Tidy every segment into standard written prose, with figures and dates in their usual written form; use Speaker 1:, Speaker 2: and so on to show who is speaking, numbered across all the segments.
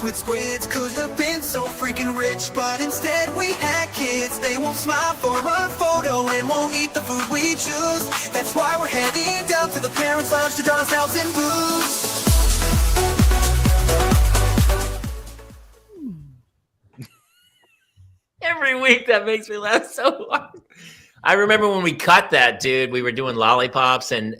Speaker 1: with squids. Could have been so freaking rich, but instead we had kids. They won't smile for a photo and won't eat the food we choose. That's why we're heading down to the parents' lounge to drown ourselves in booze.
Speaker 2: Every week that makes me laugh so hard. I remember when we cut that, dude, we were doing lollipops and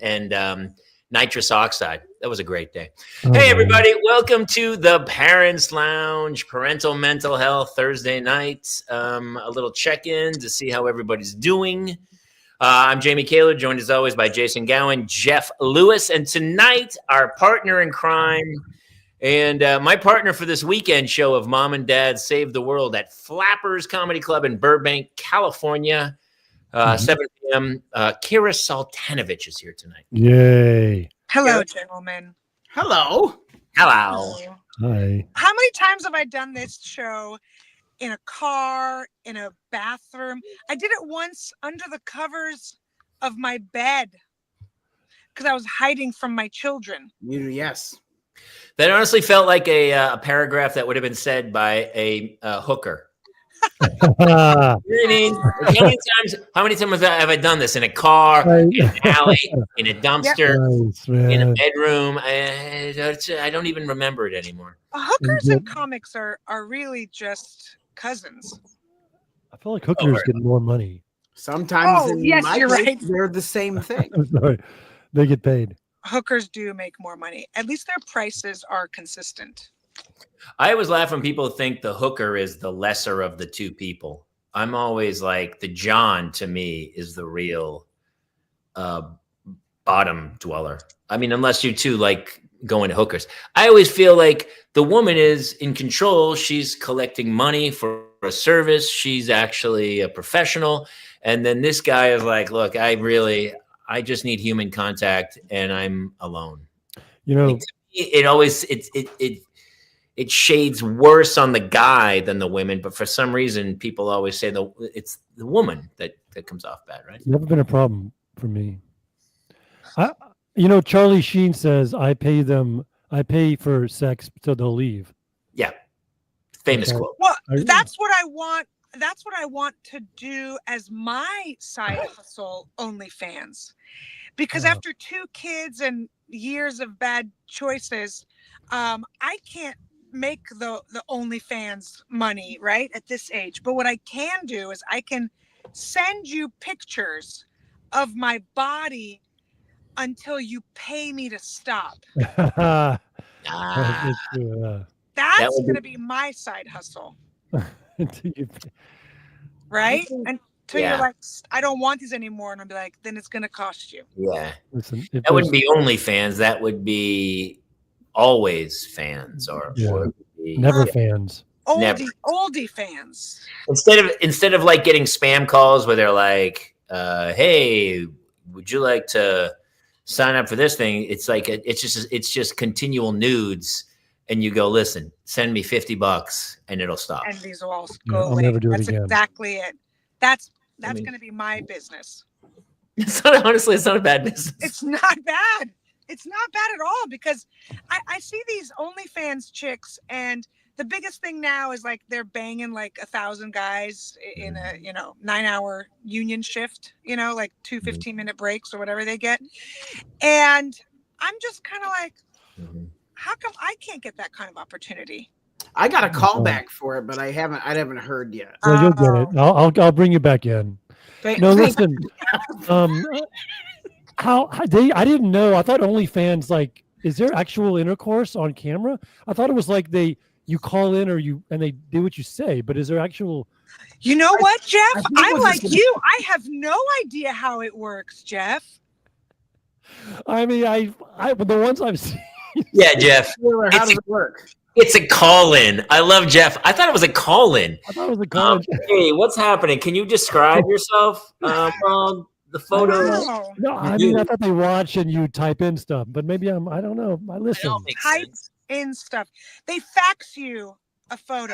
Speaker 2: nitrous oxide. That was a great day. Hey, everybody. Welcome to the Parents Lounge, Parental Mental Health Thursday night. A little check-in to see how everybody's doing. I'm Jamie Kaler, joined as always by Jason Gowan, Jeff Lewis, and tonight our partner in crime and my partner for this weekend show of Mom and Dad Save the World at Flappers Comedy Club in Burbank, California, 7 p.m. Kira Soltanovich is here tonight.
Speaker 3: Yay.
Speaker 4: Hello, gentlemen.
Speaker 5: Hello.
Speaker 2: Hello.
Speaker 3: Hi.
Speaker 4: How many times have I done this show in a car, in a bathroom? I did it once under the covers of my bed because I was hiding from my children.
Speaker 5: Yes.
Speaker 2: That honestly felt like a paragraph that would have been said by a hooker. You know what I mean? How many times have I done this in a car, in an alley, in a dumpster, in a bedroom? I don't even remember it anymore.
Speaker 4: Hookers and comics are really just cousins.
Speaker 3: I feel like hookers get more money.
Speaker 5: Sometimes
Speaker 4: you're right.
Speaker 5: They're the same thing.
Speaker 3: I'm sorry. They get paid.
Speaker 4: Hookers do make more money. At least their prices are consistent.
Speaker 2: I always laugh when people think the hooker is the lesser of the two people. I'm always like, the John to me is the real bottom dweller. I mean, unless you two like going to hookers. I always feel like the woman is in control. She's collecting money for a service. She's actually a professional. And then this guy is like, look, I just need human contact and I'm alone.
Speaker 3: You know,
Speaker 2: like, it shades worse on the guy than the women, but for some reason people always say it's the woman that comes off bad, right?
Speaker 3: It's never been a problem for me. Charlie Sheen says I pay for sex so they'll leave.
Speaker 2: Yeah. Famous quote.
Speaker 4: Well, that's what I want. That's what I want to do as my side hustle, OnlyFans. Because after 2 kids and years of bad choices, I can't make the OnlyFans money right at this age. But what I can do is I can send you pictures of my body until you pay me to stop.
Speaker 3: That's
Speaker 4: going to be my side hustle. Right? Until you're like, I don't want these anymore. And I'll be like, then it's going to cost you.
Speaker 2: Yeah.
Speaker 3: Listen,
Speaker 2: that wouldn't be OnlyFans. That would be always fans or
Speaker 3: never fans.
Speaker 4: Oldie fans.
Speaker 2: Instead of like getting spam calls where they're like, hey, would you like to sign up for this thing? It's like, it's just continual nudes. And you go, listen, send me $50 and it'll stop.
Speaker 4: And these will all go away.
Speaker 3: I'll never do it
Speaker 4: That's
Speaker 3: again.
Speaker 4: exactly it. That's going to be my business.
Speaker 2: Honestly, it's not a bad business.
Speaker 4: It's not bad. It's not bad at all because I see these OnlyFans chicks and the biggest thing now is like they're banging like 1,000 guys in a 9-hour union shift, like 2 15-minute breaks or whatever they get. And I'm just kind of like, how come I can't get that kind of opportunity?
Speaker 5: I got a call back for it, but I haven't heard yet.
Speaker 3: Well, you'll get it. I'll bring you back in. Listen. I didn't know. I thought OnlyFans, is there actual intercourse on camera? I thought it was like you call in and they do what you say, but is there actual?
Speaker 4: You know what, Jeff? I'm like you. I have no idea how it works, Jeff.
Speaker 3: I mean, the ones I've seen.
Speaker 2: Yeah, Jeff.
Speaker 5: How does it work?
Speaker 2: It's a call-in. I love Jeff. I thought it was a call-in.
Speaker 3: I thought it was a call-in.
Speaker 2: Hey, what's happening? Can you describe yourself? The photo.
Speaker 3: No, I mean, I thought they watch and you type in stuff, but maybe I don't know. I listen.
Speaker 4: Type in stuff. They fax you a photo.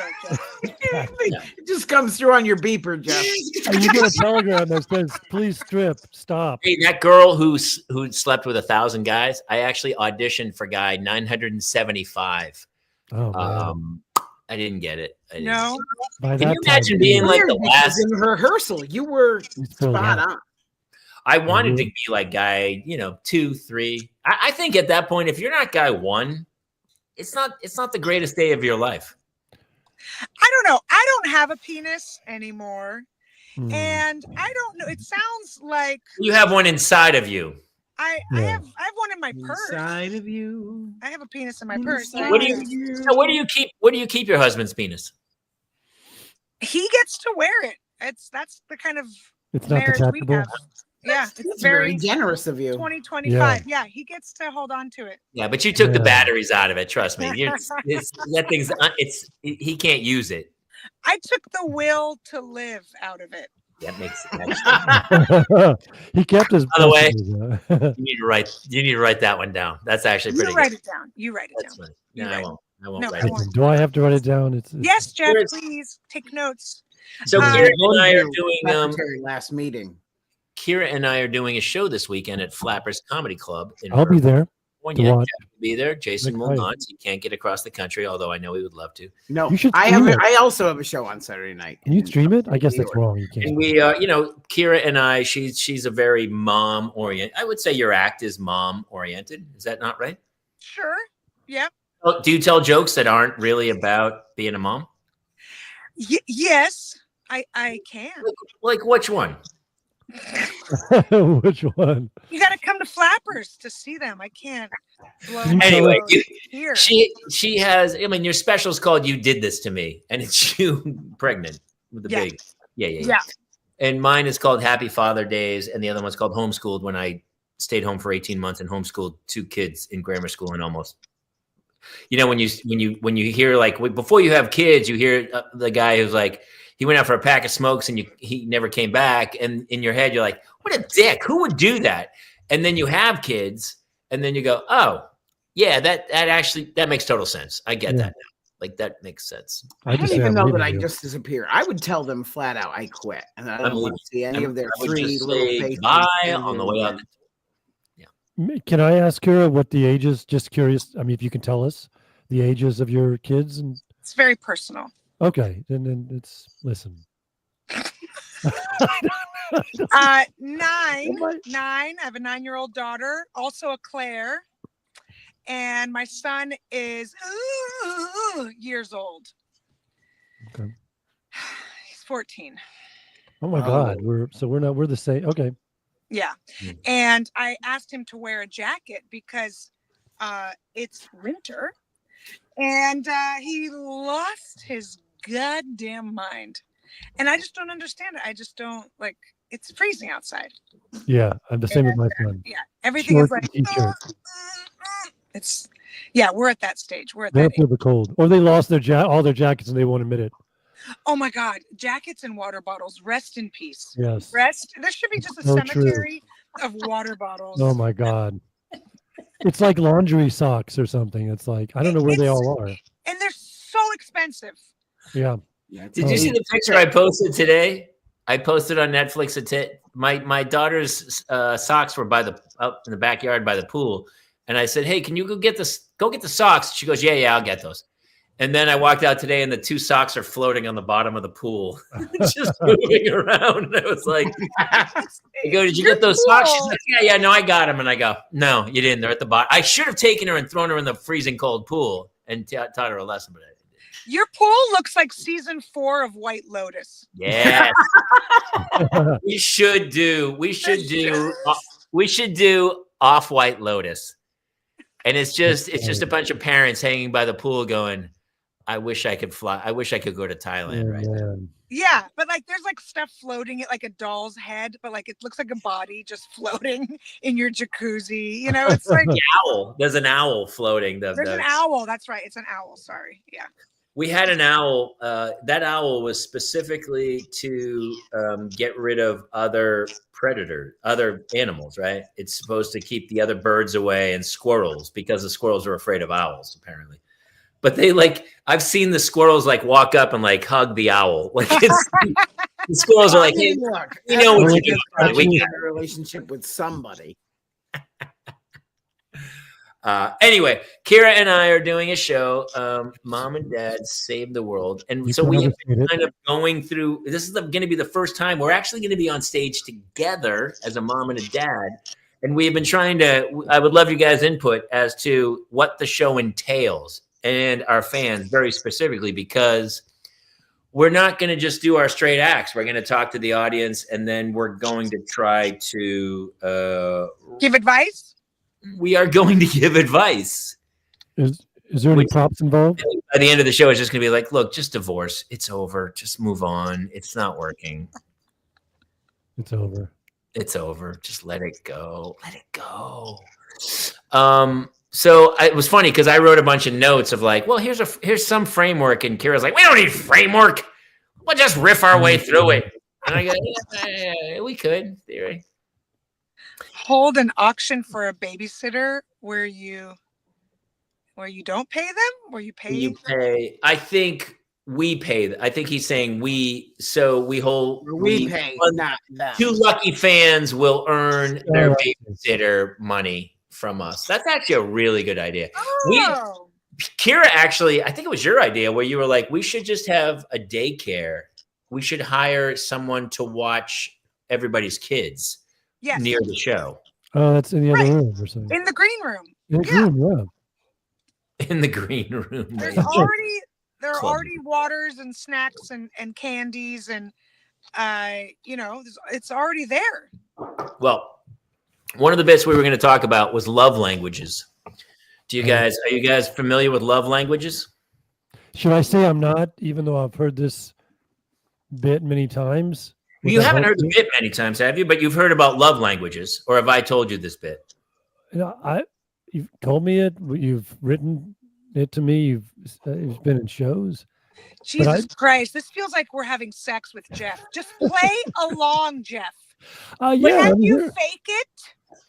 Speaker 5: It just comes through on your beeper, Jeff.
Speaker 3: And you get a telegram that says, "Please strip, stop."
Speaker 2: Hey, that girl who slept with 1,000 guys. I actually auditioned for guy 975. I didn't get it. I didn't.
Speaker 4: No.
Speaker 3: By
Speaker 2: Can
Speaker 3: that
Speaker 2: you imagine
Speaker 3: time,
Speaker 2: being like
Speaker 5: Weird,
Speaker 2: the
Speaker 5: because
Speaker 2: last?
Speaker 5: in rehearsal, you were
Speaker 3: so
Speaker 5: spot
Speaker 3: loud.
Speaker 5: on.
Speaker 2: I wanted to be like guy, 2, 3. I think at that point, if you're not guy 1, it's not the greatest day of your life.
Speaker 4: I don't know. I don't have a penis anymore.
Speaker 3: Hmm.
Speaker 4: And I don't know. It sounds like
Speaker 2: You have one inside of you.
Speaker 4: I have one in my purse.
Speaker 5: Inside of you.
Speaker 4: I have a penis in my purse.
Speaker 5: Inside
Speaker 2: What do
Speaker 5: of
Speaker 2: you? So where do you keep? Where do you keep your husband's penis?
Speaker 4: He gets to wear it. That's the kind of
Speaker 3: It's not
Speaker 4: marriage we
Speaker 3: detachable.
Speaker 4: have. Yeah, it's
Speaker 5: That's very generous of you.
Speaker 4: 2025. Yeah, he gets to hold on to it.
Speaker 2: Yeah, but you took the
Speaker 3: Yeah.
Speaker 2: batteries out of it. Trust me. That thing's. He can't use it.
Speaker 4: I took the will to live out of it.
Speaker 2: That makes sense.
Speaker 3: He kept his.
Speaker 2: By the way,
Speaker 3: way,
Speaker 2: You need to write that one down. That's actually pretty
Speaker 4: You write
Speaker 2: good.
Speaker 4: it down. You write it
Speaker 2: That's
Speaker 4: down.
Speaker 2: funny.
Speaker 4: You
Speaker 2: No,
Speaker 4: write
Speaker 2: I
Speaker 4: it.
Speaker 2: won't. I won't
Speaker 4: No,
Speaker 2: write
Speaker 4: go
Speaker 2: it.
Speaker 4: on.
Speaker 3: do I have to write it down? It's
Speaker 4: Yes, Jeff,
Speaker 2: Here's-
Speaker 4: please take notes.
Speaker 2: So
Speaker 4: Uh,
Speaker 2: Kira and I are doing
Speaker 5: Secretary last meeting.
Speaker 2: Kira and I are doing a show this weekend at Flappers Comedy Club in
Speaker 3: I'll be there.
Speaker 2: California.
Speaker 3: watch.
Speaker 2: Jeff will be there. Jason will
Speaker 3: Excited.
Speaker 2: not. He can't get across the country, although I know he would love to.
Speaker 5: No,
Speaker 3: You should
Speaker 5: I
Speaker 3: stream
Speaker 5: have.
Speaker 3: it.
Speaker 5: I also have a show on Saturday night.
Speaker 3: Can you
Speaker 5: in
Speaker 3: stream it? I guess
Speaker 5: New
Speaker 3: that's
Speaker 5: York.
Speaker 3: wrong. You can't.
Speaker 2: And we, Kira and I, she's a very mom oriented. I would say your act is mom oriented. Is that not right?
Speaker 4: Sure. Yep.
Speaker 2: Oh, do you tell jokes that aren't really about being a mom?
Speaker 4: Yes, I can.
Speaker 2: Like which one?
Speaker 3: Which one?
Speaker 4: You got to come to Flappers to see them. I can't. blow
Speaker 3: Can you
Speaker 4: my
Speaker 3: tell
Speaker 2: Anyway,
Speaker 4: load here.
Speaker 2: she has. I mean, your special's called "You Did This to Me," and it's you pregnant with the
Speaker 4: Yeah.
Speaker 2: baby. Yeah.
Speaker 4: Yeah.
Speaker 2: And mine is called Happy Father Days, and the other one's called Homeschooled, when I stayed home for 18 months and homeschooled 2 kids in grammar school and almost. When you hear, like, before you have kids, you hear the guy who's like, he went out for a pack of smokes and he never came back, and in your head you're like, what a dick, who would do that? And then you have kids, and then you go, oh yeah, that makes total sense. I get that now. Like, that makes sense.
Speaker 5: I don't
Speaker 3: say
Speaker 5: even
Speaker 3: I'm
Speaker 5: know
Speaker 3: leaving
Speaker 5: that I
Speaker 3: you.
Speaker 5: just disappear. I would tell them flat out, I quit, and I don't
Speaker 2: I'm
Speaker 5: want to see any of their
Speaker 2: I would
Speaker 5: 3
Speaker 2: just
Speaker 5: little
Speaker 2: say
Speaker 5: faces.
Speaker 2: bye on the way out.
Speaker 3: Can I ask Kira what the ages? Just curious. I mean, if you can tell us the ages of your kids. And
Speaker 4: It's very personal.
Speaker 3: okay, then it's listen.
Speaker 4: 9. I have a 9-year-old daughter, also a Claire, and my son is years old.
Speaker 3: Okay.
Speaker 4: He's 14.
Speaker 3: Oh my God, we're the same. Okay.
Speaker 4: Yeah.
Speaker 2: Mm.
Speaker 4: And I asked him to wear a jacket because it's winter, and he lost his goddamn mind. And I just don't understand it. I just don't, like, it's freezing outside.
Speaker 3: Yeah, I'm the same with my son.
Speaker 4: Yeah. Everything
Speaker 3: Shorts
Speaker 4: is like,
Speaker 3: and t-shirt.
Speaker 4: it's, yeah, we're at that stage. We're at
Speaker 3: They
Speaker 4: that
Speaker 3: don't feel the cold, or they lost all their jackets and they won't admit it.
Speaker 4: Oh my God, jackets and water bottles. Rest in peace.
Speaker 3: Yes.
Speaker 4: Rest. There should be just a
Speaker 3: So true.
Speaker 4: cemetery of water bottles.
Speaker 3: Oh my God. It's like laundry socks or something. It's like, I don't know where they all are.
Speaker 4: And they're so expensive.
Speaker 3: Yeah.
Speaker 5: Yeah,
Speaker 2: Did you see the picture I posted today? I posted on Netflix. My daughter's socks were up in the backyard by the pool, and I said, "Hey, can you go get the socks?" She goes, "Yeah, I'll get those." And then I walked out today, and the 2 socks are floating on the bottom of the pool, just moving around. And I was like, "I go, did you get those socks?" She's like, "Yeah, no, I got them." And I go, "No, you didn't. They're at the bottom." I should have taken her and thrown her in the freezing cold pool and taught her a lesson, but I didn't.
Speaker 4: Your pool looks like season 4 of White Lotus.
Speaker 2: Yeah, we should do off White Lotus, and it's just a bunch of parents hanging by the pool going, "I wish I could fly. I wish I could go to Thailand right now."
Speaker 3: Man.
Speaker 4: Yeah, but like there's like stuff floating at like a doll's head, but like it looks like a body just floating in your jacuzzi. You know, it's like
Speaker 2: Owl. There's an owl floating.
Speaker 4: there's an owl. That's right. It's an owl. Sorry. Yeah.
Speaker 2: We had an owl. That owl was specifically to get rid of other animals, right? It's supposed to keep the other birds away and squirrels, because the squirrels are afraid of owls, apparently. But I've seen the squirrels like walk up and like hug the owl. Like the squirrels are like, "Hey,
Speaker 5: look,
Speaker 2: we know what
Speaker 3: Look,
Speaker 2: you're doing.
Speaker 5: we
Speaker 2: We
Speaker 5: got a relationship with somebody.
Speaker 2: Anyway, Kira and I are doing a show, Mom and Dad Save the World. And so we have been kind of going through, this is going to be the first time we're actually going to be on stage together as a mom and a dad. And we have been trying to, I would love you guys' input as to what the show entails and our fans very specifically, because we're not going to just do our straight acts. We're going to talk to the audience, and then we're going to try to
Speaker 4: give advice.
Speaker 2: We are going to give advice.
Speaker 3: Is there any props involved?
Speaker 2: By the end of the show, it's just going to be like, look, just divorce. It's over. Just move on. It's not working.
Speaker 3: It's over.
Speaker 2: It's over. Just let it go. Let it go. So it was funny because I wrote a bunch of notes of like, well, here's some framework, and Kira's like, we don't need framework. We'll just riff our way through it. And I go, yeah, we could, theory.
Speaker 4: Hold an auction for a babysitter where you don't pay them, where you pay.
Speaker 2: You pay. I think we pay. I think he's saying we. So we
Speaker 5: pay. Not that. 2
Speaker 2: lucky fans will earn their babysitter money from us. That's actually a really good idea.
Speaker 4: Oh.
Speaker 2: Kira, actually, I think it was your idea where you were like, we should just have a daycare. We should hire someone to watch everybody's kids.
Speaker 4: Yes.
Speaker 2: Near the show.
Speaker 3: Oh, that's in the other room or something.
Speaker 4: In the green room.
Speaker 3: In the green room,
Speaker 2: In the green room.
Speaker 4: There are already waters and snacks and candies and it's already there.
Speaker 2: Well, one of the bits we were going to talk about was love languages. Are you guys familiar with love languages?
Speaker 3: Should I say I'm not, even though I've heard this bit many times?
Speaker 2: You haven't heard the bit many times, have you? But you've heard about love languages, or have I told you this bit?
Speaker 3: You've told me it. You've written it to me. It's been in shows.
Speaker 4: Jesus Christ! This feels like we're having sex with Jeff. Just play along, Jeff.
Speaker 3: Yeah.
Speaker 4: Can you fake it?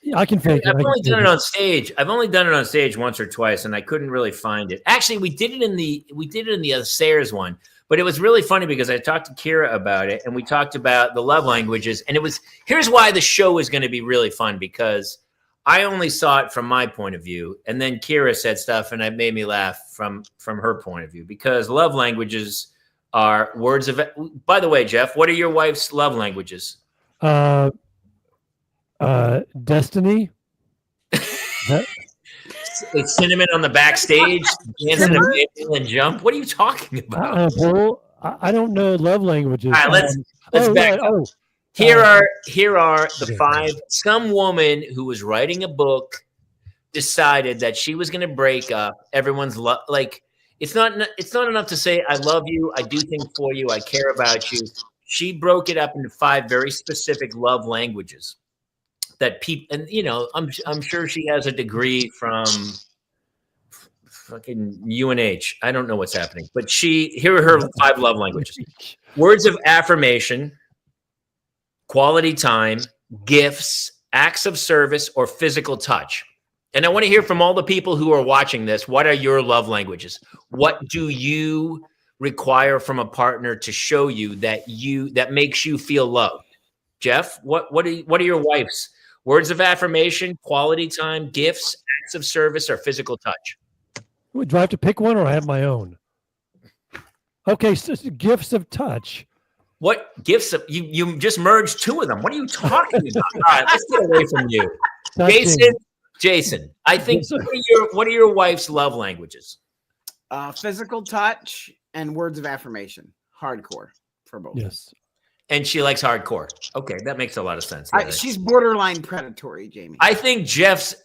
Speaker 3: Yeah, I can fake it.
Speaker 2: I've only done it on stage. I've only done it on stage once or twice, and I couldn't really find it. Actually, we did it in the Sayers one. But it was really funny because I talked to Kira about it, and we talked about the love languages. And here's why the show is going to be really fun, because I only saw it from my point of view. And then Kira said stuff, and it made me laugh from her point of view, because love languages are words of, by the way, Jeff, what are your wife's love languages?
Speaker 3: Destiny.
Speaker 2: It's cinnamon on the backstage, dancing and jump. What are you talking about?
Speaker 3: I don't know love languages.
Speaker 2: All right, let's back up. Here are the 5. Some woman who was writing a book decided that she was going to break up. Everyone's like, it's not enough to say I love you, I do things for you, I care about you. She broke it up into 5 very specific love languages. That people, and I'm sure she has a degree from fucking UNH. I don't know what's happening, but here are her 5 love languages: words of affirmation, quality time, gifts, acts of service, or physical touch. And I want to hear from all the people who are watching this. What are your love languages? What do you require from a partner to show you that makes you feel loved? Jeff, what are your wife's words of affirmation, quality time, gifts, acts of service, or physical touch?
Speaker 3: Do I have to pick one, or I have my own? Okay, so gifts of touch.
Speaker 2: What gifts of you just merged 2 of them? What are you talking about? All right, let's get away from you. Jason, I think what are your wife's love languages?
Speaker 5: Physical touch and words of affirmation. Hardcore for both.
Speaker 3: Yes.
Speaker 2: And she likes hardcore. Okay, that makes a lot of sense.
Speaker 5: She's borderline predatory, Jamie.
Speaker 2: I think Jeff's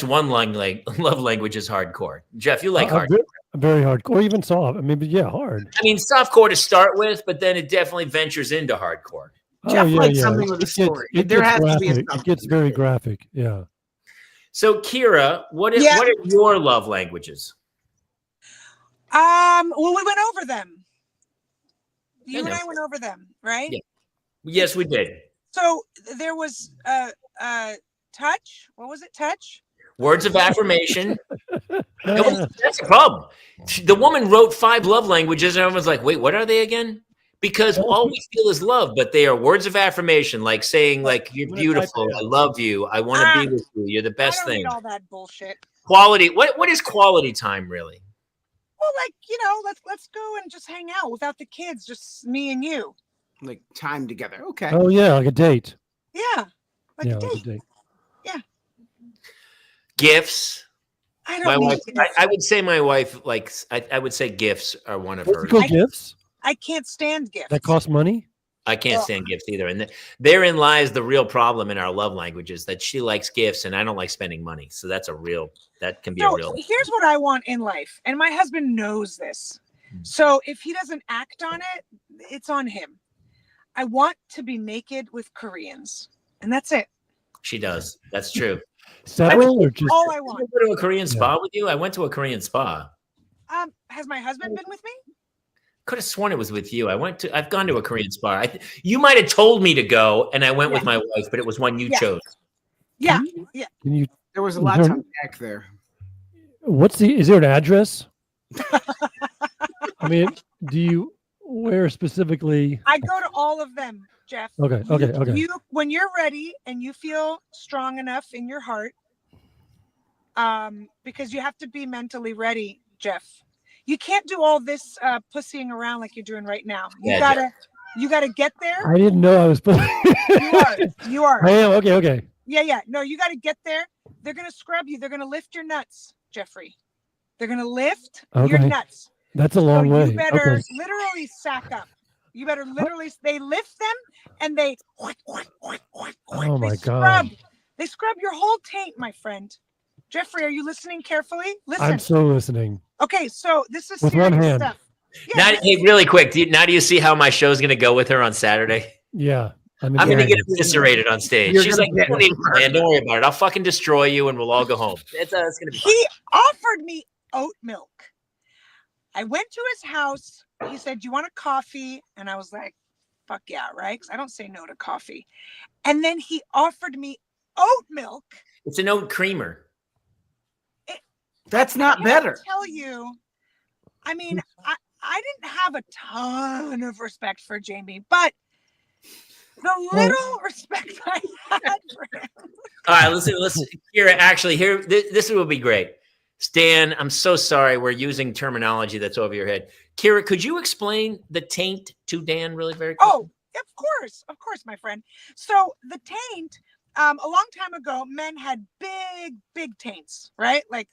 Speaker 2: one love language is hardcore. Jeff, you like hardcore.
Speaker 3: Very hardcore, even soft. I mean, but yeah, hard.
Speaker 2: I mean, softcore to start with, but then it definitely ventures into hardcore.
Speaker 5: Jeff likes something with a story. There has to be a
Speaker 3: It gets very graphic. Yeah.
Speaker 2: So, Kira, what are your love languages?
Speaker 4: Well, we went over them. You and I went over them, right?
Speaker 2: Yeah. Yes, we did.
Speaker 4: So there was touch. What was it? Touch?
Speaker 2: Words of affirmation. That's the problem. The woman wrote 5 love languages, and everyone's like, wait, what are they again? Because all we feel is love, but they are words of affirmation, like saying, like, you're beautiful, I love you, I want to be with you, you're the best thing.
Speaker 4: I don't need all that bullshit.
Speaker 2: Quality. What is quality time really?
Speaker 4: Well, like, let's go and just hang out without the kids, just me and you.
Speaker 5: Like time together. Okay.
Speaker 3: Oh yeah, like a date.
Speaker 4: Yeah. Like
Speaker 3: Yeah,
Speaker 4: a
Speaker 3: like a
Speaker 4: date.
Speaker 3: date.
Speaker 2: Gifts.
Speaker 4: I
Speaker 2: My
Speaker 4: don't
Speaker 2: wife.
Speaker 4: need
Speaker 2: I would say my wife likes. I would say gifts are one of her.
Speaker 3: Physical gifts
Speaker 4: I can't stand gifts.
Speaker 3: that cost money.
Speaker 2: I can't stand gifts either. And therein lies the real problem in our love languages, that she likes gifts and I don't like spending money. So that can be a
Speaker 4: So
Speaker 2: real.
Speaker 4: here's what I want in life, and my husband knows this. So if he doesn't act on it, it's on him. I want to be naked with Koreans, and that's it.
Speaker 2: She does. That's true.
Speaker 3: Several or just
Speaker 4: All I
Speaker 2: Did I
Speaker 4: want.
Speaker 2: go to a Korean spa with you? I went to a Korean spa.
Speaker 4: Has my husband been with me?
Speaker 2: Could have sworn it was with you. I've gone to a Korean spa. You might have told me to go, and I went with my wife, but it was one you chose.
Speaker 4: Yeah.
Speaker 3: Can you?
Speaker 5: There was a lot to unpack there.
Speaker 3: Is there an address? I mean, do you where specifically?
Speaker 4: I go to all of them, Jeff.
Speaker 3: Okay.
Speaker 4: When you're ready and you feel strong enough in your heart, because you have to be mentally ready, Jeff. You can't do all this pussying around like you're doing right now. You gotta get there.
Speaker 3: I didn't know I was.
Speaker 4: You are.
Speaker 3: I am. Okay.
Speaker 4: Yeah. No, you got to get there. They're gonna scrub you. They're gonna lift your nuts, Jeffrey. They're gonna lift your nuts.
Speaker 3: That's a long way.
Speaker 4: You better literally sack up. You better literally. They lift them and they.
Speaker 3: Oh my God.
Speaker 4: They scrub your whole taint, my friend. Jeffrey, are you listening carefully? Listen.
Speaker 3: I'm so listening.
Speaker 4: Okay, so this is
Speaker 3: with
Speaker 4: serious
Speaker 3: one hand.
Speaker 4: stuff.
Speaker 2: Now, hey, really quick. Now do you see how my show's going to go with her on Saturday?
Speaker 3: Yeah.
Speaker 2: I'm going to get eviscerated on stage. She's like, "Don't worry about it. I'll fucking destroy you, and we'll all go home." It's going to be.
Speaker 4: He offered me oat milk. I went to his house. He said, "You want a coffee?" And I was like, "Fuck yeah, right?" Because I don't say no to coffee. And then he offered me oat milk.
Speaker 2: It's an oat creamer.
Speaker 5: That's not better.
Speaker 4: I tell you, I mean, I didn't have a ton of respect for Jamie, but the little respect I had for him.
Speaker 2: All right, listen. Here, actually, this will be great. Stan, I'm so sorry. We're using terminology that's over your head. Kira, could you explain the taint to Dan really very quickly?
Speaker 4: Oh, of course, my friend. So the taint, a long time ago, men had big taints, right? Like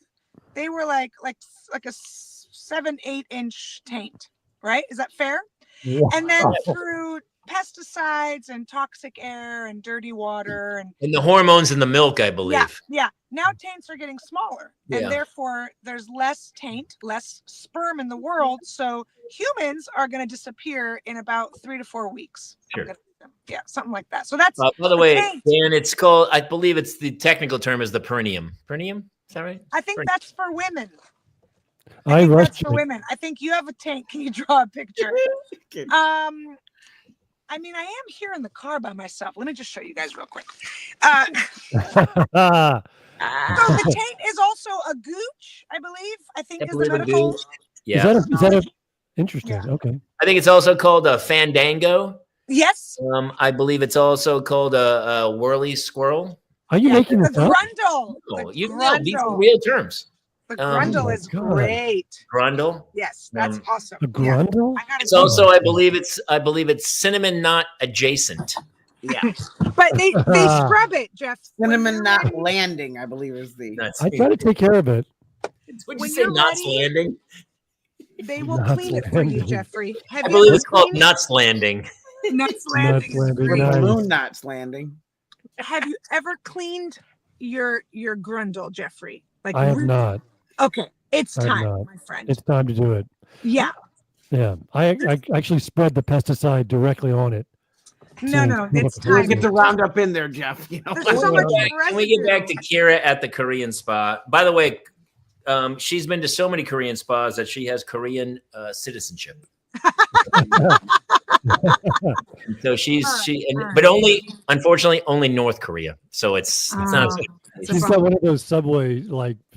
Speaker 4: they were like a 7-8 inch taint, right? Is that fair?
Speaker 3: Yeah.
Speaker 4: And then through pesticides and toxic air and dirty water
Speaker 2: and the hormones in the milk, I believe.
Speaker 4: Yeah. Now taints are getting smaller, and therefore there's less taint, less sperm in the world. So humans are going to disappear in about 3 to 4 weeks.
Speaker 2: Sure.
Speaker 4: Yeah, something like that. So that's
Speaker 2: by the way,
Speaker 4: taint.
Speaker 2: Dan, it's called. I believe it's the technical term is the perineum. Perineum, is that right?
Speaker 4: I think that's for women.
Speaker 3: That's
Speaker 4: for women. I think you have a taint. Can you draw a picture? I mean, I am here in the car by myself. Let me just show you guys real quick. So the taint is also a gooch, I believe. I think is the medical.
Speaker 2: Yeah.
Speaker 3: Is that a interesting?
Speaker 4: Yeah.
Speaker 3: Okay.
Speaker 2: I think it's also called a fandango.
Speaker 4: Yes.
Speaker 2: I believe it's also called a whirly squirrel.
Speaker 3: Are you making
Speaker 4: the
Speaker 3: this up?
Speaker 4: grundle?
Speaker 2: Oh,
Speaker 4: The
Speaker 2: you know, these are
Speaker 4: grundle.
Speaker 2: real terms.
Speaker 4: The grundle
Speaker 3: Oh my
Speaker 4: is
Speaker 3: God.
Speaker 4: great.
Speaker 2: Grundle.
Speaker 4: Yes, that's awesome.
Speaker 3: A grundle?
Speaker 4: Yeah.
Speaker 2: It's also, I believe it's cinnamon nut adjacent.
Speaker 5: Yeah.
Speaker 4: But they scrub it, Jeff.
Speaker 5: Cinnamon not landing, I believe is the.
Speaker 3: I try to take care of it.
Speaker 2: Would you
Speaker 4: When
Speaker 2: say
Speaker 4: you're
Speaker 2: nuts
Speaker 4: ready-
Speaker 2: landing?
Speaker 4: They will
Speaker 3: Nuts
Speaker 4: clean it for you,
Speaker 3: landing.
Speaker 4: Jeffrey. Have
Speaker 2: I
Speaker 4: you
Speaker 2: believe
Speaker 4: ever
Speaker 2: it's called
Speaker 4: cleaned
Speaker 2: nuts landing.
Speaker 4: nuts landing? is
Speaker 3: landing,
Speaker 4: great.
Speaker 3: nice.
Speaker 5: Balloon knots landing.
Speaker 4: Have you ever cleaned your grundle, Jeffrey? Like
Speaker 3: I have
Speaker 4: really?
Speaker 3: not.
Speaker 4: Okay, it's
Speaker 3: I have
Speaker 4: time,
Speaker 3: not.
Speaker 4: my friend.
Speaker 3: It's time to do it.
Speaker 4: Yeah.
Speaker 3: Yeah. I actually spread the pesticide directly on it.
Speaker 4: No, it's
Speaker 3: We'll
Speaker 4: time.
Speaker 5: Get the Roundup in there, Jeff. You know.
Speaker 4: There's so much
Speaker 2: Can we get back
Speaker 4: residue.
Speaker 2: to Kira at the Korean spa? By the way, she's been to so many Korean spas that she has Korean citizenship. So but unfortunately only North Korea. So it's not.
Speaker 3: She's got one of those subway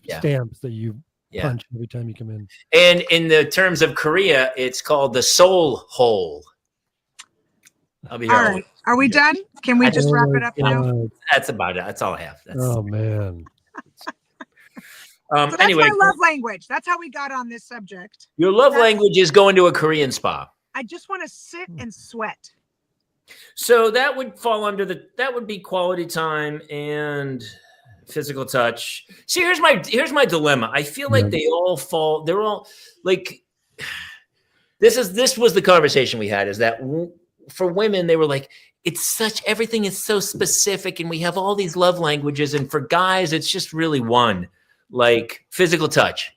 Speaker 2: Yeah.
Speaker 3: stamps that you
Speaker 2: Yeah.
Speaker 3: punch every time you come in.
Speaker 2: And in the terms of Korea, it's called the soul hole. I'll be
Speaker 4: All
Speaker 2: here.
Speaker 4: right. Are we done? Can we just wrap it up now?
Speaker 3: God.
Speaker 2: That's about it. That's all I have.
Speaker 3: Oh man.
Speaker 4: So that's
Speaker 2: Anyway,
Speaker 4: my love language. That's how we got on this subject.
Speaker 2: your love language is going to a Korean spa.
Speaker 4: I just want to sit and sweat.
Speaker 2: So that would fall under that would be quality time and physical touch. See, here's my dilemma. I feel like they're all like, this was the conversation we had, is that for women, they were like, everything is so specific and we have all these love languages. And for guys, it's just really one, like physical touch,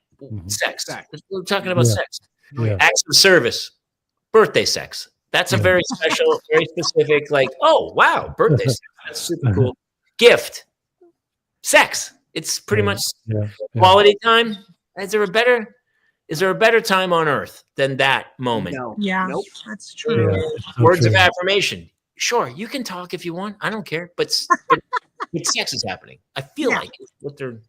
Speaker 2: sex. We're talking about sex, acts of service, birthday sex. That's a very special, very specific, like, oh, wow, birthday sex. That's super cool. Gift, sex. It's pretty much quality time. Is there a better time on earth than that moment?
Speaker 5: No.
Speaker 4: Yeah,
Speaker 5: Nope.
Speaker 4: that's true.
Speaker 2: Words of affirmation. Sure, you can talk if you want. I don't care. But sex is happening. I feel like it's what they're.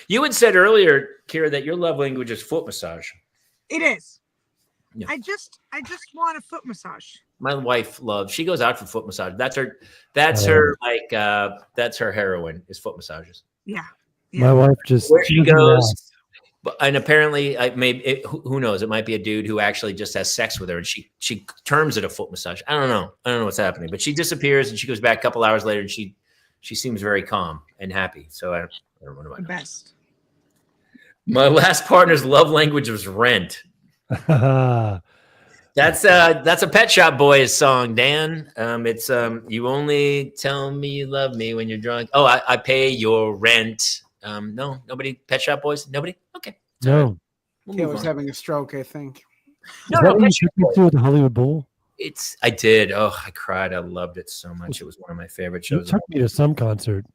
Speaker 2: You had said earlier, Kira, that your love language is foot massage.
Speaker 4: It is.
Speaker 2: Yeah.
Speaker 4: I just want a foot massage.
Speaker 2: My wife she goes out for foot massage. That's her heroine is foot massages.
Speaker 4: Yeah.
Speaker 3: My wife just
Speaker 2: Where she goes. And apparently, who knows? It might be a dude who actually just has sex with her, and she terms it a foot massage. I don't know what's happening, but she disappears and she goes back a couple hours later, and she seems very calm and happy. So I don't know about
Speaker 4: The best.
Speaker 2: My last partner's love language was rent. That's a Pet Shop Boys song, Dan. It's you only tell me you love me when you're drunk. Oh, I pay your rent. No, nobody. Pet Shop Boys. Nobody. Okay.
Speaker 3: No.
Speaker 5: He was having a stroke, I think.
Speaker 3: Is that what you took me to at the Hollywood Bowl?
Speaker 2: I did. Oh, I cried. I loved it so much. It was one of my favorite shows.
Speaker 3: You took me to some concert.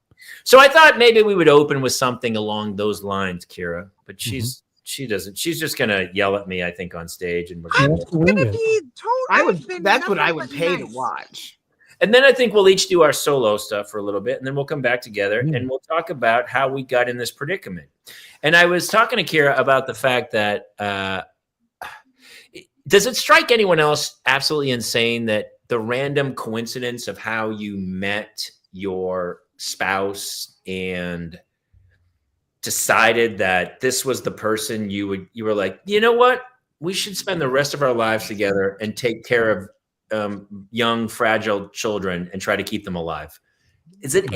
Speaker 2: So I thought maybe we would open with something along those lines, Kira. But she doesn't. She's just gonna yell at me, I think, on stage, and we're
Speaker 4: I'm
Speaker 2: gonna
Speaker 4: gonna be totally.
Speaker 5: That's what I would pay to watch.
Speaker 2: And then I think we'll each do our solo stuff for a little bit, and then we'll come back together and we'll talk about how we got in this predicament. And I was talking to Kira about the fact that does it strike anyone else absolutely insane that the random coincidence of how you met your spouse and decided that this was the person you were like, you know what? We should spend the rest of our lives together and take care of young, fragile children and try to keep them alive. Does it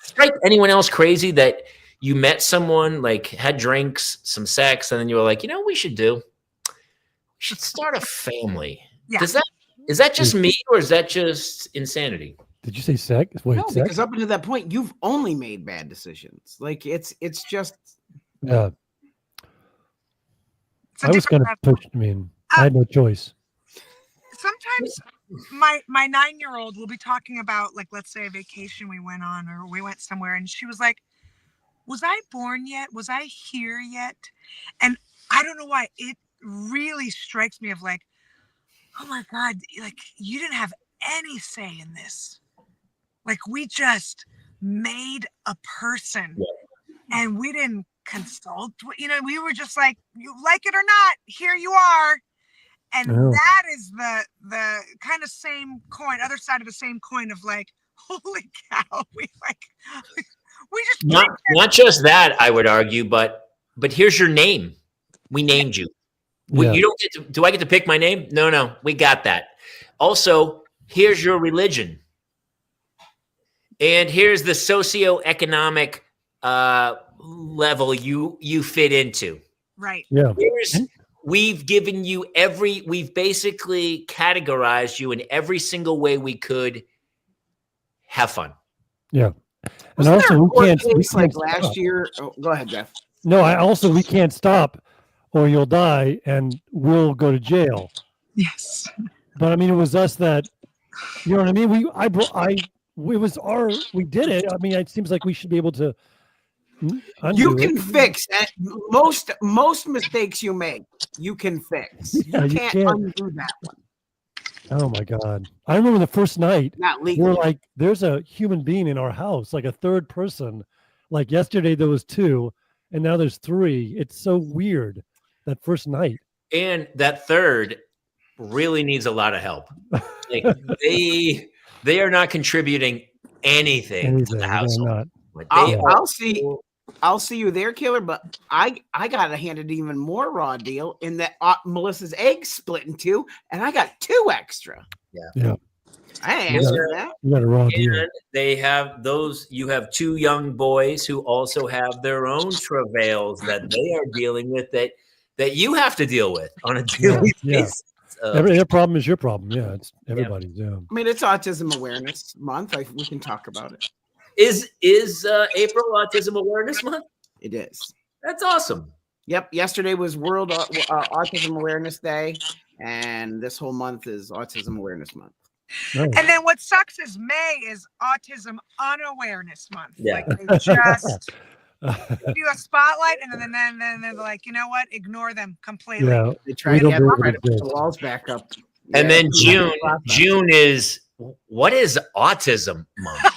Speaker 2: strike anyone else crazy that you met someone, like had drinks, some sex, and then you were like, you know what we should start a family. Yeah. Is that just me, or is that just insanity?
Speaker 3: Did you say sex? Wait,
Speaker 5: no,
Speaker 3: sex?
Speaker 5: because up until that point, you've only made bad decisions. Like it's just.
Speaker 3: Yeah. I was going to push. I mean, I had no choice.
Speaker 4: Sometimes my 9-year-old will be talking about, like, let's say a vacation we went on, or we went somewhere, and she was like, was I born yet? Was I here yet? And I don't know why it really strikes me of like, oh my God, like you didn't have any say in this. Like we just made a person and we didn't consult, we were just like, you like it or not, here you are. And that is the kind of same coin, other side of the same coin of like, holy cow, we just
Speaker 2: not just that, I would argue, but here's your name. We named you. You don't get to. Do I get to pick my name? No, we got that. Also, here's your religion, and here's the socioeconomic level you fit into.
Speaker 4: Right.
Speaker 3: Yeah.
Speaker 2: We've given you we've basically categorized you in every single way we could. Have fun.
Speaker 3: Yeah. And also, we can't
Speaker 5: like last year. Oh, go ahead, Jeff.
Speaker 3: No, we can't stop, or you'll die, and we'll go to jail.
Speaker 4: Yes.
Speaker 3: But I mean, it was us that, you know what I mean. We did it. I mean, it seems like we should be able to.
Speaker 5: You can fix most mistakes you make. You can fix.
Speaker 3: Yeah,
Speaker 5: you can't undo that one.
Speaker 3: Oh my God. I remember the first night,
Speaker 5: not legally.
Speaker 3: we're like, there's a human being in our house, like a third person. Like yesterday there was 2 and now there's 3. It's so weird that first night.
Speaker 2: And that third really needs a lot of help. Like they are not contributing anything to the household.
Speaker 5: I'll see I'll see you there, killer. But I got a handed even more raw deal in that Melissa's eggs split in two, and I got 2 extra.
Speaker 3: Yeah.
Speaker 5: I ain't asked for that.
Speaker 3: You got a raw deal.
Speaker 2: And they have those. You have 2 young boys who also have their own travails that they are dealing with that you have to deal with on a daily basis.
Speaker 3: Their problem is your problem. Yeah, it's everybody's. Yeah.
Speaker 5: I mean, it's Autism Awareness Month. We can talk about it.
Speaker 2: Is April Autism Awareness Month?
Speaker 5: It is.
Speaker 2: That's awesome.
Speaker 5: Yep. Yesterday was World Autism Awareness Day, and this whole month is Autism Awareness Month.
Speaker 3: Nice.
Speaker 4: And then what sucks is May is Autism Unawareness Month.
Speaker 2: Yeah.
Speaker 4: Like they just give you a spotlight, and then they're like, you know what? Ignore them completely.
Speaker 3: Yeah.
Speaker 5: They try to
Speaker 3: don't
Speaker 5: get
Speaker 3: believe
Speaker 5: try to
Speaker 3: it
Speaker 5: put the
Speaker 3: exists.
Speaker 5: walls back up.
Speaker 2: And
Speaker 5: Yeah.
Speaker 2: then June is what is Autism Month?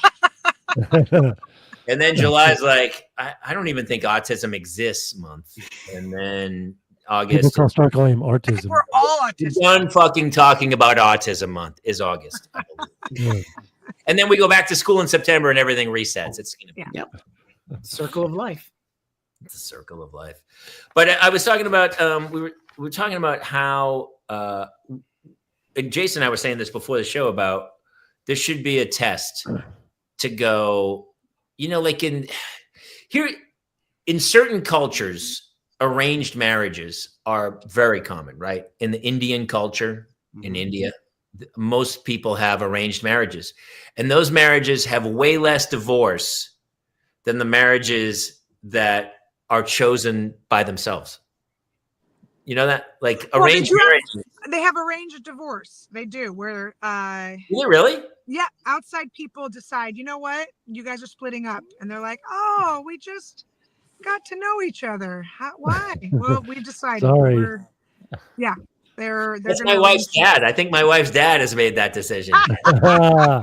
Speaker 2: And then July's like, I don't even think autism exists month. And then
Speaker 3: People
Speaker 2: August.
Speaker 3: start calling him
Speaker 4: I think
Speaker 3: autism.
Speaker 4: we're all autistic.
Speaker 2: Done fucking talking about autism month is August. I believe.
Speaker 3: Yeah.
Speaker 2: And then we go back to school in September and everything resets. It's gonna be
Speaker 5: Circle of life.
Speaker 2: it's a circle of life. But I was talking about we were talking about how and Jason and I were saying this before the show about there should be a test to go, like in certain cultures, arranged marriages are very common, right? In the Indian culture, in India, most people have arranged marriages. And those marriages have way less divorce than the marriages that are chosen by themselves. You know that? Like
Speaker 4: Well,
Speaker 2: arranged marriages.
Speaker 4: They have arranged divorce. They do. Where
Speaker 2: Really?
Speaker 4: yeah, outside people decide, you know what? You guys are splitting up. And they're like, oh, we just got to know each other. Why? Well, we decided.
Speaker 3: Sorry.
Speaker 4: They're
Speaker 2: That's
Speaker 4: gonna
Speaker 2: my wife's
Speaker 4: arrange-
Speaker 2: dad. I think my wife's dad has made that decision.
Speaker 4: Ah!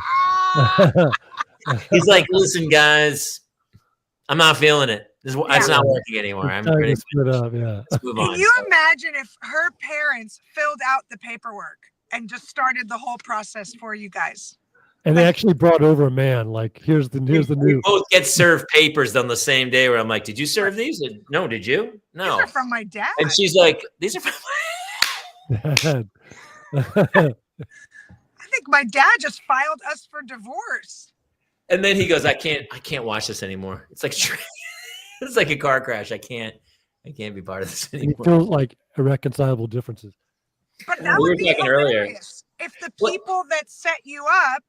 Speaker 2: He's like, listen, guys, I'm not feeling it. It's not working anymore. I'm
Speaker 3: Time
Speaker 2: ready
Speaker 3: to split up. Yeah.
Speaker 2: to move
Speaker 4: Can
Speaker 2: on.
Speaker 4: you imagine if her parents filled out the paperwork and just started the whole process for you guys?
Speaker 3: And they actually brought over a man. Like, here's the
Speaker 2: We
Speaker 3: new.
Speaker 2: both get served papers on the same day where I'm like, did you serve these? No, did you? No.
Speaker 4: These are from my dad.
Speaker 2: And she's like, these are from
Speaker 4: I think my dad just filed us for divorce.
Speaker 2: And then he goes, I can't watch this anymore. It's like it's like a car crash. I can't be part of this
Speaker 3: It
Speaker 2: anymore.
Speaker 3: feels like irreconcilable differences.
Speaker 4: But that
Speaker 2: We were
Speaker 4: would be
Speaker 2: talking earlier.
Speaker 4: hilarious if the
Speaker 2: What-
Speaker 4: people that set you up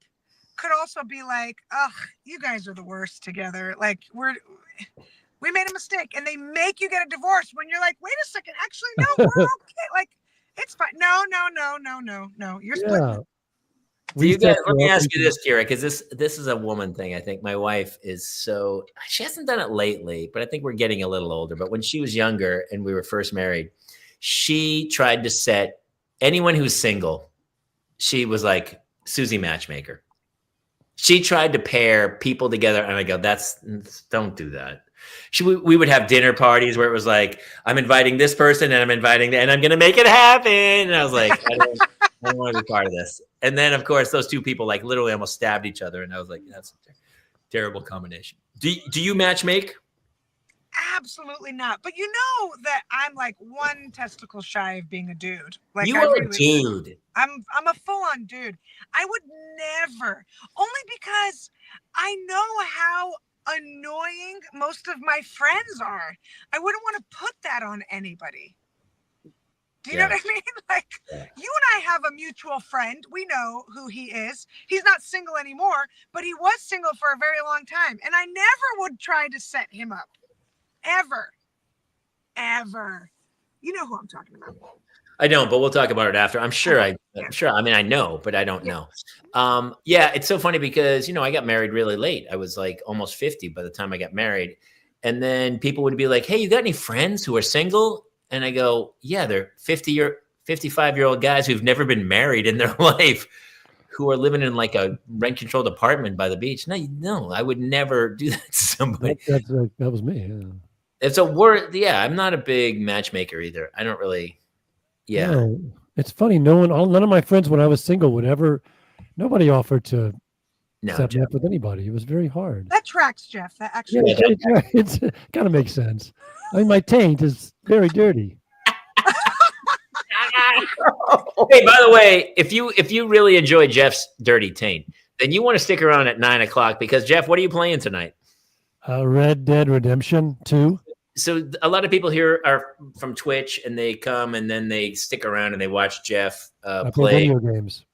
Speaker 4: could also be like, ugh, you guys are the worst together. Like we made a mistake, and they make you get a divorce when you're like, wait a second, actually, no, we're okay. Like, it's fine. No. You're split.
Speaker 3: Yeah.
Speaker 2: Do you guys,
Speaker 3: set
Speaker 2: let me
Speaker 3: you up
Speaker 2: ask you
Speaker 3: into-
Speaker 2: this, Kira, because this is a woman thing. I think my wife is she hasn't done it lately, but I think we're getting a little older. But when she was younger and we were first married, she tried to set anyone who's single. She was like Susie Matchmaker. She tried to pair people together, and I go, don't do that. We would have dinner parties where it was like, I'm inviting this person and I'm going to make it happen. And I was like, I don't want to be part of this. And then, of course, those two people like literally almost stabbed each other. And I was like, that's a terrible combination. Do you match make?
Speaker 4: Absolutely not. But you know that I'm like one testicle shy of being a dude. Like
Speaker 2: You
Speaker 4: I
Speaker 2: are a
Speaker 4: really-
Speaker 2: dude.
Speaker 4: I'm a full-on dude. I would never, only because I know how annoying most of my friends are. I wouldn't want to put that on anybody. Do you know what I mean? Like, you and I have a mutual friend. We know who he is. He's not single anymore, but he was single for a very long time. And I never would try to set him up. Ever. You know who I'm talking about.
Speaker 2: I don't, but we'll talk about it after. I'm sure. I mean, I know, but I don't know. Yeah, it's so funny because I got married really late. I was like almost 50 by the time I got married, and then people would be like, "Hey, you got any friends who are single?" And I go, "Yeah, they're 55-year-old guys who've never been married in their life, who are living in like a rent-controlled apartment by the beach." No, I would never do that to somebody.
Speaker 3: That was me. Yeah.
Speaker 2: It's a word. Yeah, I'm not a big matchmaker either. I don't really. Yeah.
Speaker 3: No, it's funny. None of my friends when I was single nobody offered to,
Speaker 2: No,
Speaker 3: set me
Speaker 2: Jeff.
Speaker 3: up with anybody. It was very hard.
Speaker 4: That tracks, Jeff. That
Speaker 3: Yeah,
Speaker 4: actually.
Speaker 3: it kind of makes sense. I mean, my taint is very dirty.
Speaker 2: Hey, by the way, if you really enjoy Jeff's dirty taint, then you want to stick around at 9:00 because Jeff, what are you playing tonight?
Speaker 3: Red Dead Redemption 2.
Speaker 2: So a lot of people here are from Twitch, and they come and then they stick around and they watch Jeff
Speaker 3: I play
Speaker 2: play.
Speaker 3: video games.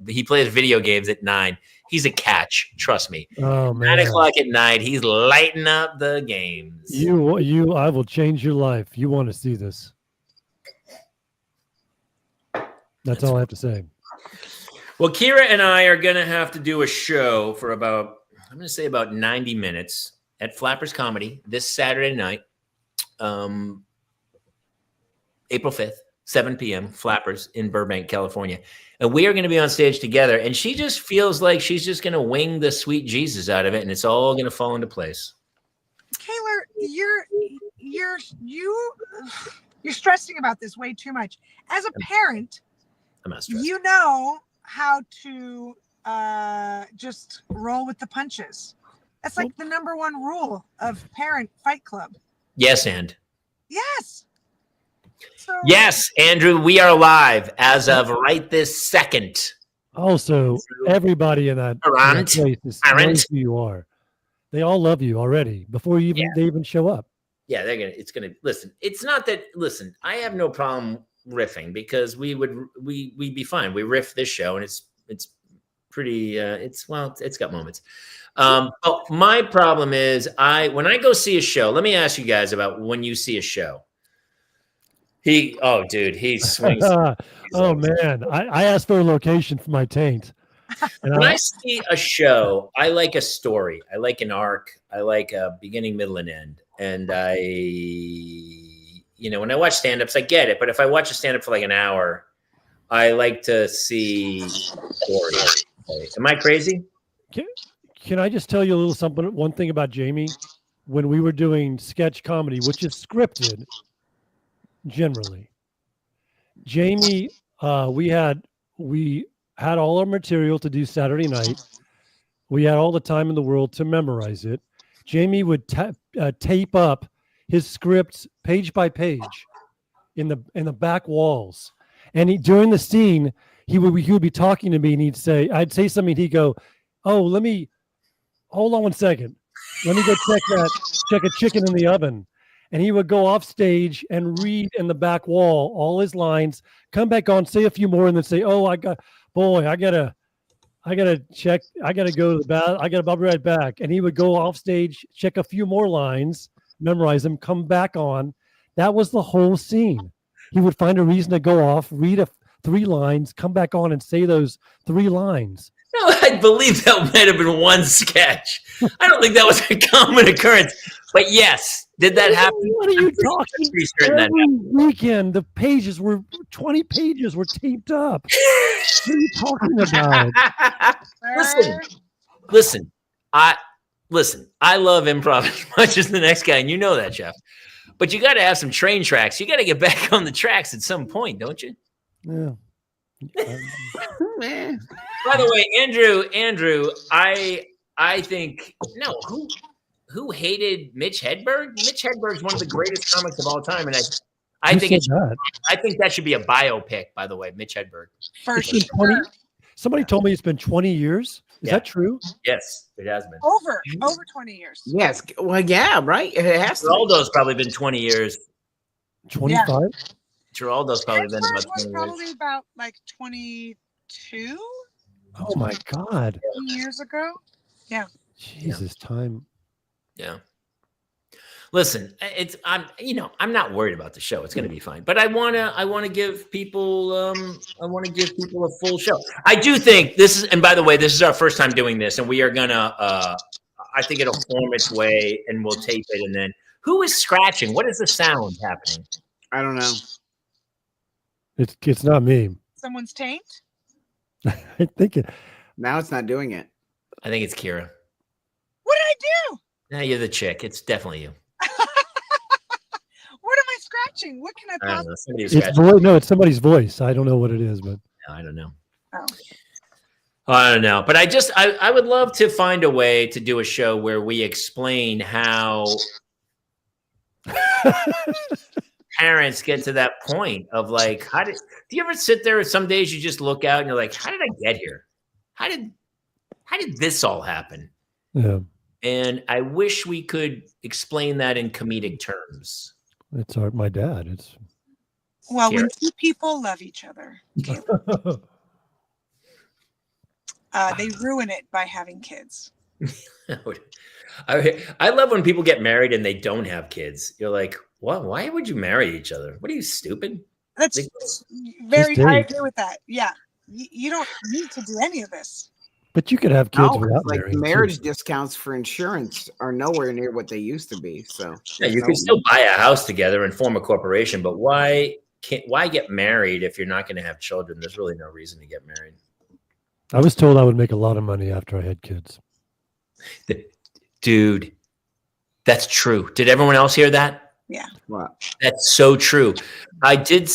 Speaker 2: He plays video games at 9. He's a catch, trust me.
Speaker 3: Oh man,
Speaker 2: 9:00 at night, he's lighting up the games.
Speaker 3: I will change your life. You want to see this? That's all I have to say.
Speaker 2: Well, Kira and I are going to have to do a show for about 90 minutes at Flappers Comedy this Saturday night, April 5th, 7 p.m., Flappers in Burbank, California. And we are going to be on stage together. And she just feels like she's just going to wing the sweet Jesus out of it, and it's all going to fall into place.
Speaker 4: Kaylor, you're stressing about this way too much. As a parent,
Speaker 2: I'm not stressed.
Speaker 4: you know how to just roll with the punches. That's like the number one rule of Parent Fight Club.
Speaker 2: Yes, and.
Speaker 4: Yes. So,
Speaker 2: Yes, Andrew, we are live as of right this second.
Speaker 3: Also, everybody in that place knows who you are. They all love you already before they even show up.
Speaker 2: Yeah, it's gonna listen. It's not that I have no problem riffing because we'd be fine. We riff this show and it's pretty it's got moments. But my problem is when I go see a show, let me ask you guys about when you see a show. He swings.
Speaker 3: Oh man, I asked for a location for my taint. And
Speaker 2: when I see a show, I like a story. I like an arc. I like a beginning, middle, and end. And when I watch stand-ups, I get it. But if I watch a stand-up for like an hour, I like to see story. Am I crazy?
Speaker 3: Can I just tell you a little something? One thing about Jamie, when we were doing sketch comedy, which is scripted, generally, Jamie, we had all our material to do Saturday night. We had all the time in the world to memorize it. Jamie would tape up his scripts page by page in the back walls, and during the scene he would be talking to me, and I'd say something, he'd go, "Oh, hold on one second. Let me go check a chicken in the oven." And he would go off stage and read in the back wall all his lines, come back on, say a few more, and then say, "Oh, I gotta check. I gotta go to the bath. I'll be right back." And he would go off stage, check a few more lines, memorize them, come back on. That was the whole scene. He would find a reason to go off, read 3 lines, come back on, and say those 3 lines.
Speaker 2: No, I believe that might have been one sketch. I don't think that was a common occurrence. But yes, did that happen?
Speaker 3: What are you talking? Every weekend, the 20 pages were taped up. What are you talking about?
Speaker 2: Listen. I love improv as much as the next guy, and you know that, Jeff. But you got to have some train tracks. You got to get back on the tracks at some point, don't you?
Speaker 3: Yeah.
Speaker 2: By the way, Andrew, I think who hated Mitch Hedberg? Mitch Hedberg's one of the greatest comics of all time, and I think that should be a biopic. By the way, Mitch Hedberg.
Speaker 4: For sure.
Speaker 3: Somebody told me it's been 20 years. Is that true?
Speaker 2: Yes, it has been
Speaker 4: over 20 years.
Speaker 5: Yes. Well, yeah, right. It has to.
Speaker 2: Geraldo's probably been 20 years.
Speaker 3: 25. Yeah.
Speaker 2: Geraldo's probably been about 20 years.
Speaker 4: Probably about like 22.
Speaker 3: Oh my God!
Speaker 4: Years ago. Yeah.
Speaker 3: Jesus, time.
Speaker 2: Yeah. Listen, I'm not worried about the show. It's going to be fine. But I want to give people a full show. I do think this is, and by the way, this is our first time doing this, and we are going to I think it'll form its way and we'll tape it, and then who is scratching? What is the sound happening?
Speaker 5: I don't know.
Speaker 3: It's not me.
Speaker 4: Someone's taint?
Speaker 3: I think
Speaker 5: now it's not doing it.
Speaker 2: I think it's Kira.
Speaker 4: What did I do?
Speaker 2: Now you're the chick. It's definitely you.
Speaker 4: What am I scratching? What can I possibly?
Speaker 3: It's somebody's voice. I don't know what it is, but
Speaker 2: no, I don't know.
Speaker 4: Oh.
Speaker 2: I don't know, but I would love to find a way to do a show where we explain how parents get to that point of like, do you ever sit there and some days you just look out and you're like, how did I get here? How did this all happen?
Speaker 3: Yeah.
Speaker 2: And I wish we could explain that in comedic terms.
Speaker 3: It's my dad. It's
Speaker 4: Well,
Speaker 2: Here.
Speaker 4: when two people love each other, Caleb, they ruin it by having kids.
Speaker 2: I love when people get married and they don't have kids. You're like, what? Why would you marry each other? What are you, stupid?
Speaker 4: That's very. I agree with that. Yeah, you don't need to do any of this.
Speaker 3: But you could have kids
Speaker 5: No,
Speaker 3: without
Speaker 5: like
Speaker 3: marrying.
Speaker 5: marriage
Speaker 3: too.
Speaker 5: discounts for insurance are nowhere near what they used to be. So
Speaker 2: Yeah, you can still buy a house together and form a corporation, but why get married if you're not going to have children? There's really no reason to get married.
Speaker 3: I was told I would make a lot of money after I had kids.
Speaker 2: Dude, that's true. Did everyone else hear that?
Speaker 4: Yeah.
Speaker 5: Wow.
Speaker 2: That's so true. I did.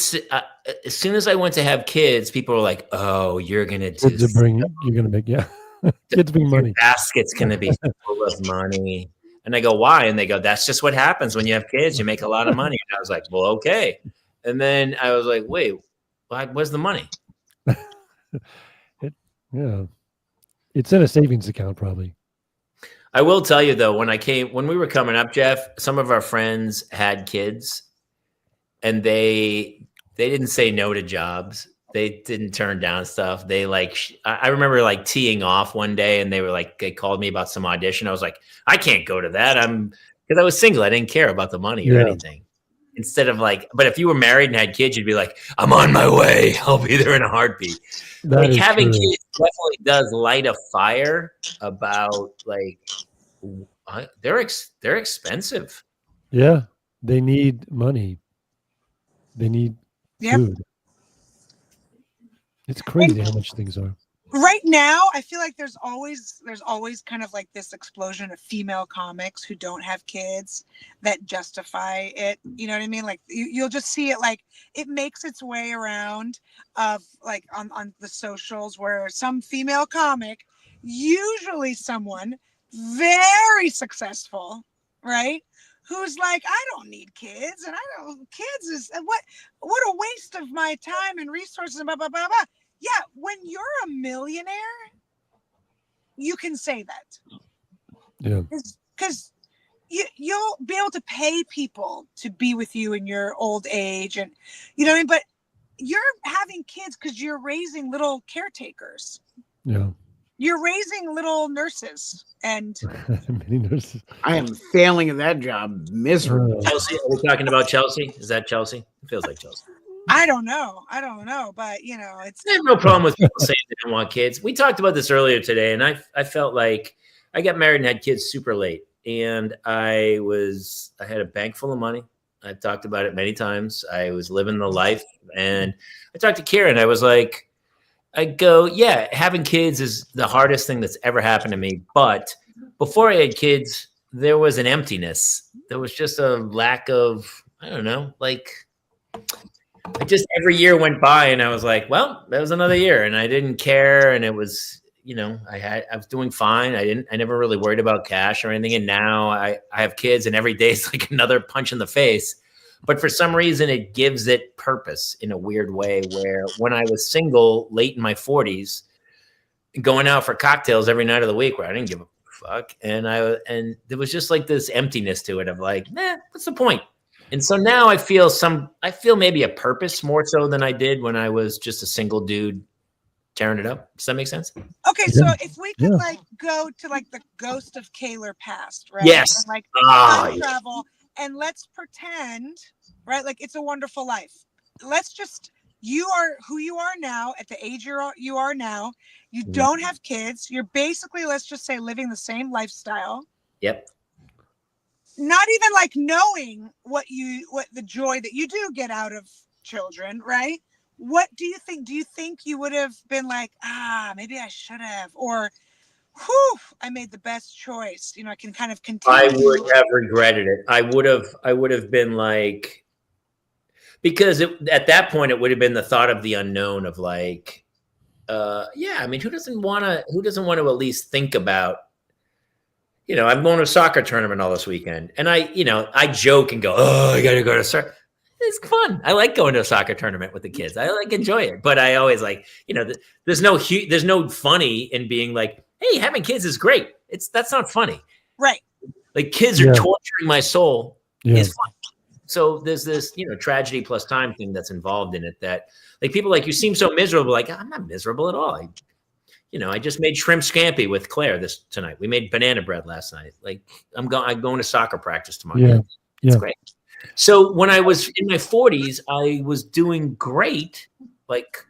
Speaker 2: As soon as I went to have kids, people were like, "Oh, you're gonna
Speaker 3: Kids are you're gonna make kids bring money.
Speaker 2: Basket's gonna be full of money." And I go, "Why?" And they go, "That's just what happens when you have kids. You make a lot of money." And I was like, "Well, okay." And then I was like, "Wait, where's the money?"
Speaker 3: Yeah, it's in a savings account probably.
Speaker 2: I will tell you though, when we were coming up, Jeff, some of our friends had kids, and they didn't say no to jobs. They didn't turn down stuff. They I remember like teeing off one day, and they called me about some audition. I was like, I can't go to that. Because I was single. I didn't care about the money or anything. Instead of but if you were married and had kids, you'd be like, I'm on my way. I'll be there in a heartbeat. Having kids definitely does light a fire about they're expensive.
Speaker 3: Yeah, they need money. They need food. It's crazy how much things are.
Speaker 4: Right now, I feel like there's always kind of like this explosion of female comics who don't have kids that justify it. You know what I mean? Like you'll just see it, like it makes its way around of like on the socials where some female comic, usually someone very successful, right? Who's like, I don't need kids, and kids is what a waste of my time and resources and blah blah blah blah. Yeah, when you're a millionaire, you can say that.
Speaker 3: Yeah.
Speaker 4: Because you'll be able to pay people to be with you in your old age, and you know what I mean? But you're having kids because you're raising little caretakers.
Speaker 3: Yeah.
Speaker 4: You're raising little nurses and
Speaker 3: many nurses.
Speaker 5: I am failing at that job miserably.
Speaker 2: Chelsea, are we talking about Chelsea? Is that Chelsea? It feels like Chelsea.
Speaker 4: I don't know, but you know, I
Speaker 2: have no problem with people saying they don't want kids. We talked about this earlier today, and I felt like I got married and had kids super late, and I had a bank full of money. I've talked about it many times. I was living the life, and I talked to Karen. I was like, I go, yeah, having kids is the hardest thing that's ever happened to me. But before I had kids, there was an emptiness. There was just a lack of, I don't know, every year went by and I was like, well, that was another year and I didn't care. And it was, I was doing fine. I never really worried about cash or anything. And now I have kids and every day is like another punch in the face. But for some reason, it gives it purpose in a weird way where when I was single, late in my 40s, going out for cocktails every night of the week where I didn't give a fuck. And there was just like this emptiness to it of like, what's the point? And so now I feel maybe a purpose more so than I did when I was just a single dude tearing it up. Does that make sense?
Speaker 4: Okay, so if we could go to the ghost of Kaler past, right?
Speaker 2: Yes.
Speaker 4: And time travel. And let's pretend, right? Like it's a wonderful life. Let's just, you are who you are now at the age you are now. You don't have kids. You're basically, let's just say, living the same lifestyle.
Speaker 2: Yep.
Speaker 4: Not even knowing what the joy that you do get out of children, right? What do you think? Do you think you would have been like, maybe I should have, or whew, I made the best choice. I can kind of continue.
Speaker 2: I would have regretted it. I would have been like, because at that point, it would have been the thought of the unknown of like, yeah, I mean, who doesn't want to at least think about, I'm going to a soccer tournament all this weekend, and I joke and go, oh, I got to go to soccer. It's fun. I like going to a soccer tournament with the kids. I enjoy it, but I always there's no funny in being like, hey, having kids is great. That's not funny.
Speaker 4: Right.
Speaker 2: Like kids are torturing my soul is fun. So there's this, tragedy plus time thing that's involved in it that like people like, you seem so miserable. Like, I'm not miserable at all. I just made shrimp scampi with Claire tonight. We made banana bread last night. Like I'm going to soccer practice tomorrow.
Speaker 3: Yeah.
Speaker 2: It's great. So when I was in my 40s, I was doing great. Like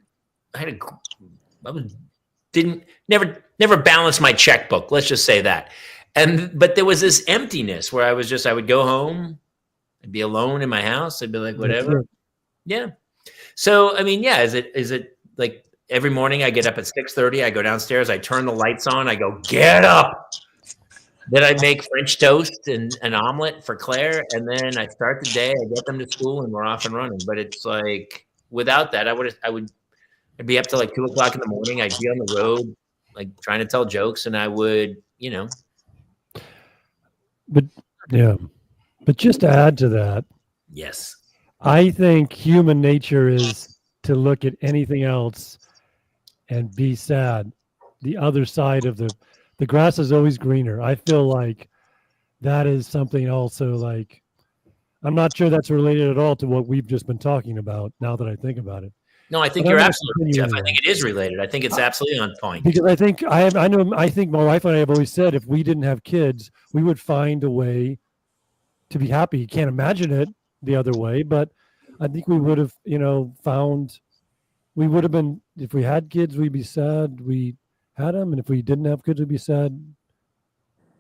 Speaker 2: never balanced my checkbook. Let's just say that. But there was this emptiness where I would go home, I'd be alone in my house. I'd be like, whatever. Yeah. So, I mean, is it like every morning I get up at 6:30, I go downstairs, I turn the lights on, I go, get up. Then I make French toast and an omelet for Claire. And then I start the day, I get them to school and we're off and running. But it's like, without that, I'd be up till like 2:00 in the morning. I'd be on the road, like trying to tell jokes, and I would,
Speaker 3: But just to add to that,
Speaker 2: yes,
Speaker 3: I think human nature is to look at anything else and be sad. The other side of the grass is always greener. I feel like that is something also like, I'm not sure that's related at all to what we've just been talking about now that I think about it.
Speaker 2: No, I think you're absolutely right, Jeff. I think it is related. I think it's absolutely on point.
Speaker 3: Because I think I think my wife and I have always said if we didn't have kids, we would find a way to be happy. You can't imagine it the other way, but I think we would have, we would have been, if we had kids, we'd be sad we had them. And if we didn't have kids, we'd be sad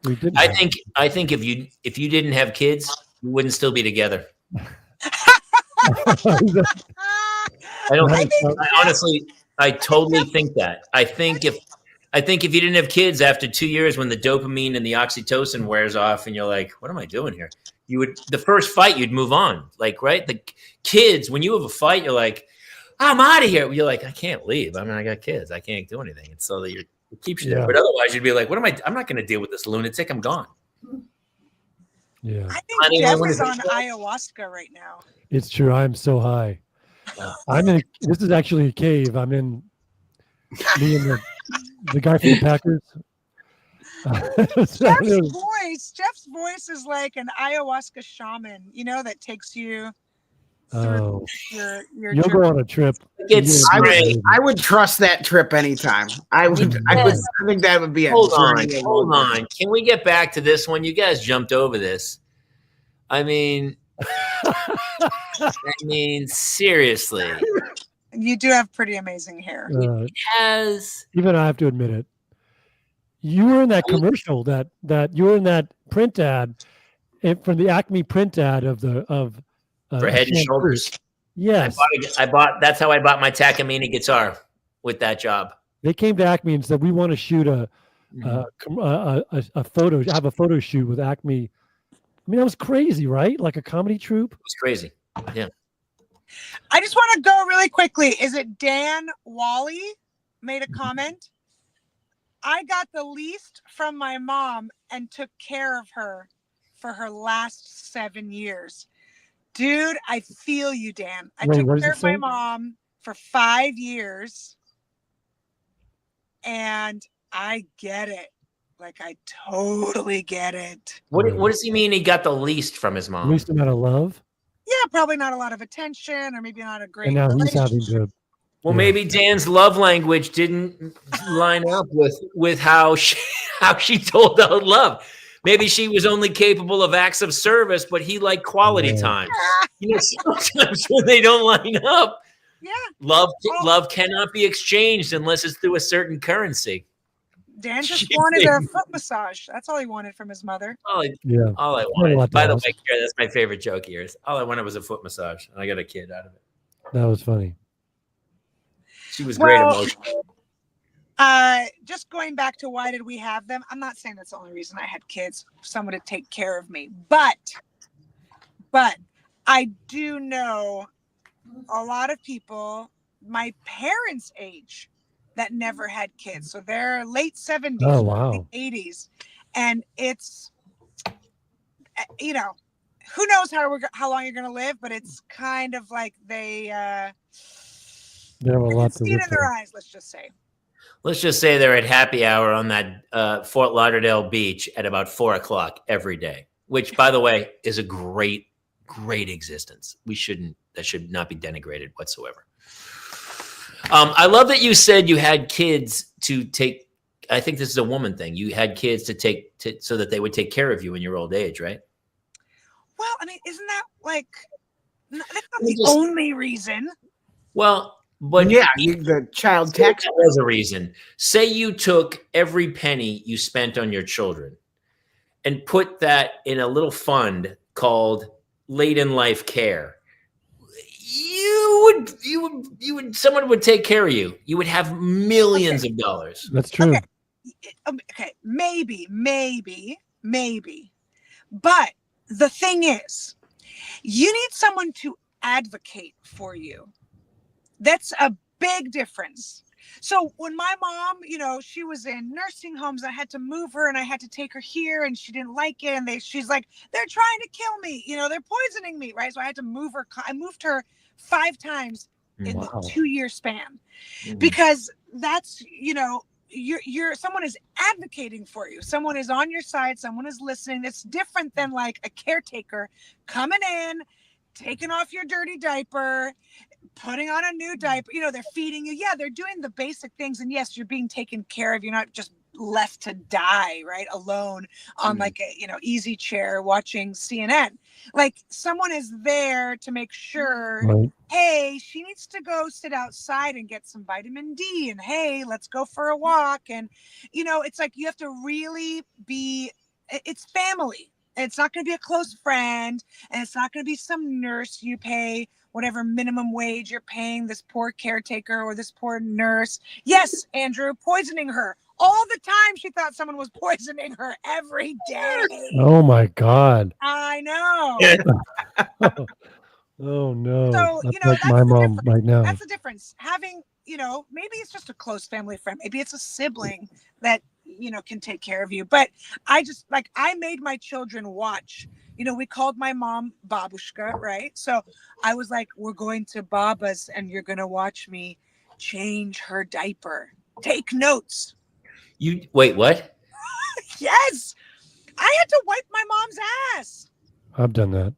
Speaker 3: we didn't.
Speaker 2: I think if you didn't have kids, you wouldn't still be together. I totally think that. I think if you didn't have kids after 2 years, when the dopamine and the oxytocin wears off and you're like, what am I doing here? The first fight, you'd move on. Like, right. The kids, when you have a fight, you're like, I'm out of here. You're like, I can't leave. I mean, I got kids. I can't do anything. And so it keeps you there. But otherwise you'd be like, I'm not going to deal with this lunatic. I'm gone.
Speaker 3: Yeah.
Speaker 4: I think Jeff is on ayahuasca right now.
Speaker 3: It's true. I'm so high. This is actually a cave. I'm in. Me and the guy from the Packers.
Speaker 4: Jeff's voice is like an ayahuasca shaman, that takes you through your
Speaker 3: You'll go on a trip.
Speaker 5: I would trust that trip anytime. I think that would be
Speaker 2: Hold on. Can we get back to this one? You guys jumped over this. I mean, seriously.
Speaker 4: You do have pretty amazing hair.
Speaker 3: Even I have to admit it. You were in that commercial that you were in that print ad from the Acme print ad
Speaker 2: for Head and Shoulders.
Speaker 3: Yes.
Speaker 2: That's how I bought my Takamine guitar, with that job.
Speaker 3: They came to Acme and said, we want to shoot a photo, have a photo shoot with Acme. I mean, that was crazy, right? Like a comedy troupe.
Speaker 2: It was crazy. Yeah.
Speaker 4: I just want to go really quickly. Is it Dan Wally made a comment? I got the least from my mom and took care of her for her last 7 years. Dude, I feel you, Dan. I took care of my mom for 5 years, and I get it. Like, I totally get it.
Speaker 2: What does he mean he got the least from his mom?
Speaker 3: Least amount of love?
Speaker 4: Yeah, probably not a lot of attention, or maybe not a great
Speaker 3: and now he's having to.
Speaker 2: Well, maybe Dan's love language didn't line up with how she told out love. Maybe she was only capable of acts of service, but he liked quality time. Sometimes when they don't line up, love cannot be exchanged unless it's through a certain currency.
Speaker 4: Dan just wanted a foot massage. That's all he wanted from his mother.
Speaker 2: All I wanted. By the way, that's my favorite joke here. All I wanted was a foot massage, and I got a kid out of it.
Speaker 3: That was funny.
Speaker 2: She was great emotional.
Speaker 4: Just going back to why did we have them? I'm not saying that's the only reason I had kids, someone to take care of me. But I do know a lot of people my parents' age that never had kids. So they're late 70s,
Speaker 3: Oh, wow.
Speaker 4: 80s. And it's, you know, who knows how long you're going to live, but it's kind of like they
Speaker 3: There were a
Speaker 4: I
Speaker 3: lot
Speaker 4: can
Speaker 3: to
Speaker 4: see it
Speaker 3: live
Speaker 4: in their
Speaker 3: for.
Speaker 4: eyes, let's just say.
Speaker 2: Let's just say they're at happy hour on that Fort Lauderdale beach at about 4:00 every day, which, by the way, is a great existence. That should not be denigrated whatsoever. I love that you said you had kids to take. I think this is a woman thing. You had kids so that they would take care of you in your old age, right?
Speaker 4: Well, I mean, isn't that like, that's not
Speaker 2: You
Speaker 4: the
Speaker 2: just-
Speaker 4: only reason.
Speaker 2: Well, but
Speaker 5: yeah, the child tax.
Speaker 2: that was a reason. Say you took every penny you spent on your children and put that in a little fund called late in life care. Someone would take care of you. You would have millions of dollars.
Speaker 3: That's true.
Speaker 4: Okay, maybe. But the thing is, you need someone to advocate for you. That's a big difference. So when my mom, she was in nursing homes, I had to move her and I had to take her here and she didn't like it. And she's like, they're trying to kill me. They're poisoning me. Right. So I had to move her. I moved her 5 times in the 2-year span because that's, you're someone is advocating for you. Someone is on your side. Someone is listening. It's different than like a caretaker coming in, taking off your dirty diaper, putting on a new diaper. They're feeding you. Yeah, they're doing the basic things. And yes, you're being taken care of. You're not just left to die, right? Alone on like a, easy chair watching CNN. Like someone is there to make sure,
Speaker 3: Right.
Speaker 4: hey, she needs to go sit outside and get some vitamin D. And hey, let's go for a walk. And, it's like you have to really it's family. It's not going to be a close friend, and it's not going to be some nurse you pay whatever minimum wage you're paying this poor caretaker or this poor nurse. Yes, Andrew, poisoning her. All the time she thought someone was poisoning her every day.
Speaker 3: Oh, my God.
Speaker 4: I know.
Speaker 3: Oh, no.
Speaker 4: So,
Speaker 3: That's like my mom right now.
Speaker 4: That's the difference. Having, maybe it's just a close family friend. Maybe it's a sibling that, can take care of you. But I made my children watch. We called my mom Babushka, right? So I was like, we're going to Baba's and you're going to watch me change her diaper. Take notes.
Speaker 2: You wait, what?
Speaker 4: Yes. I had to wipe my mom's ass.
Speaker 3: I've done that.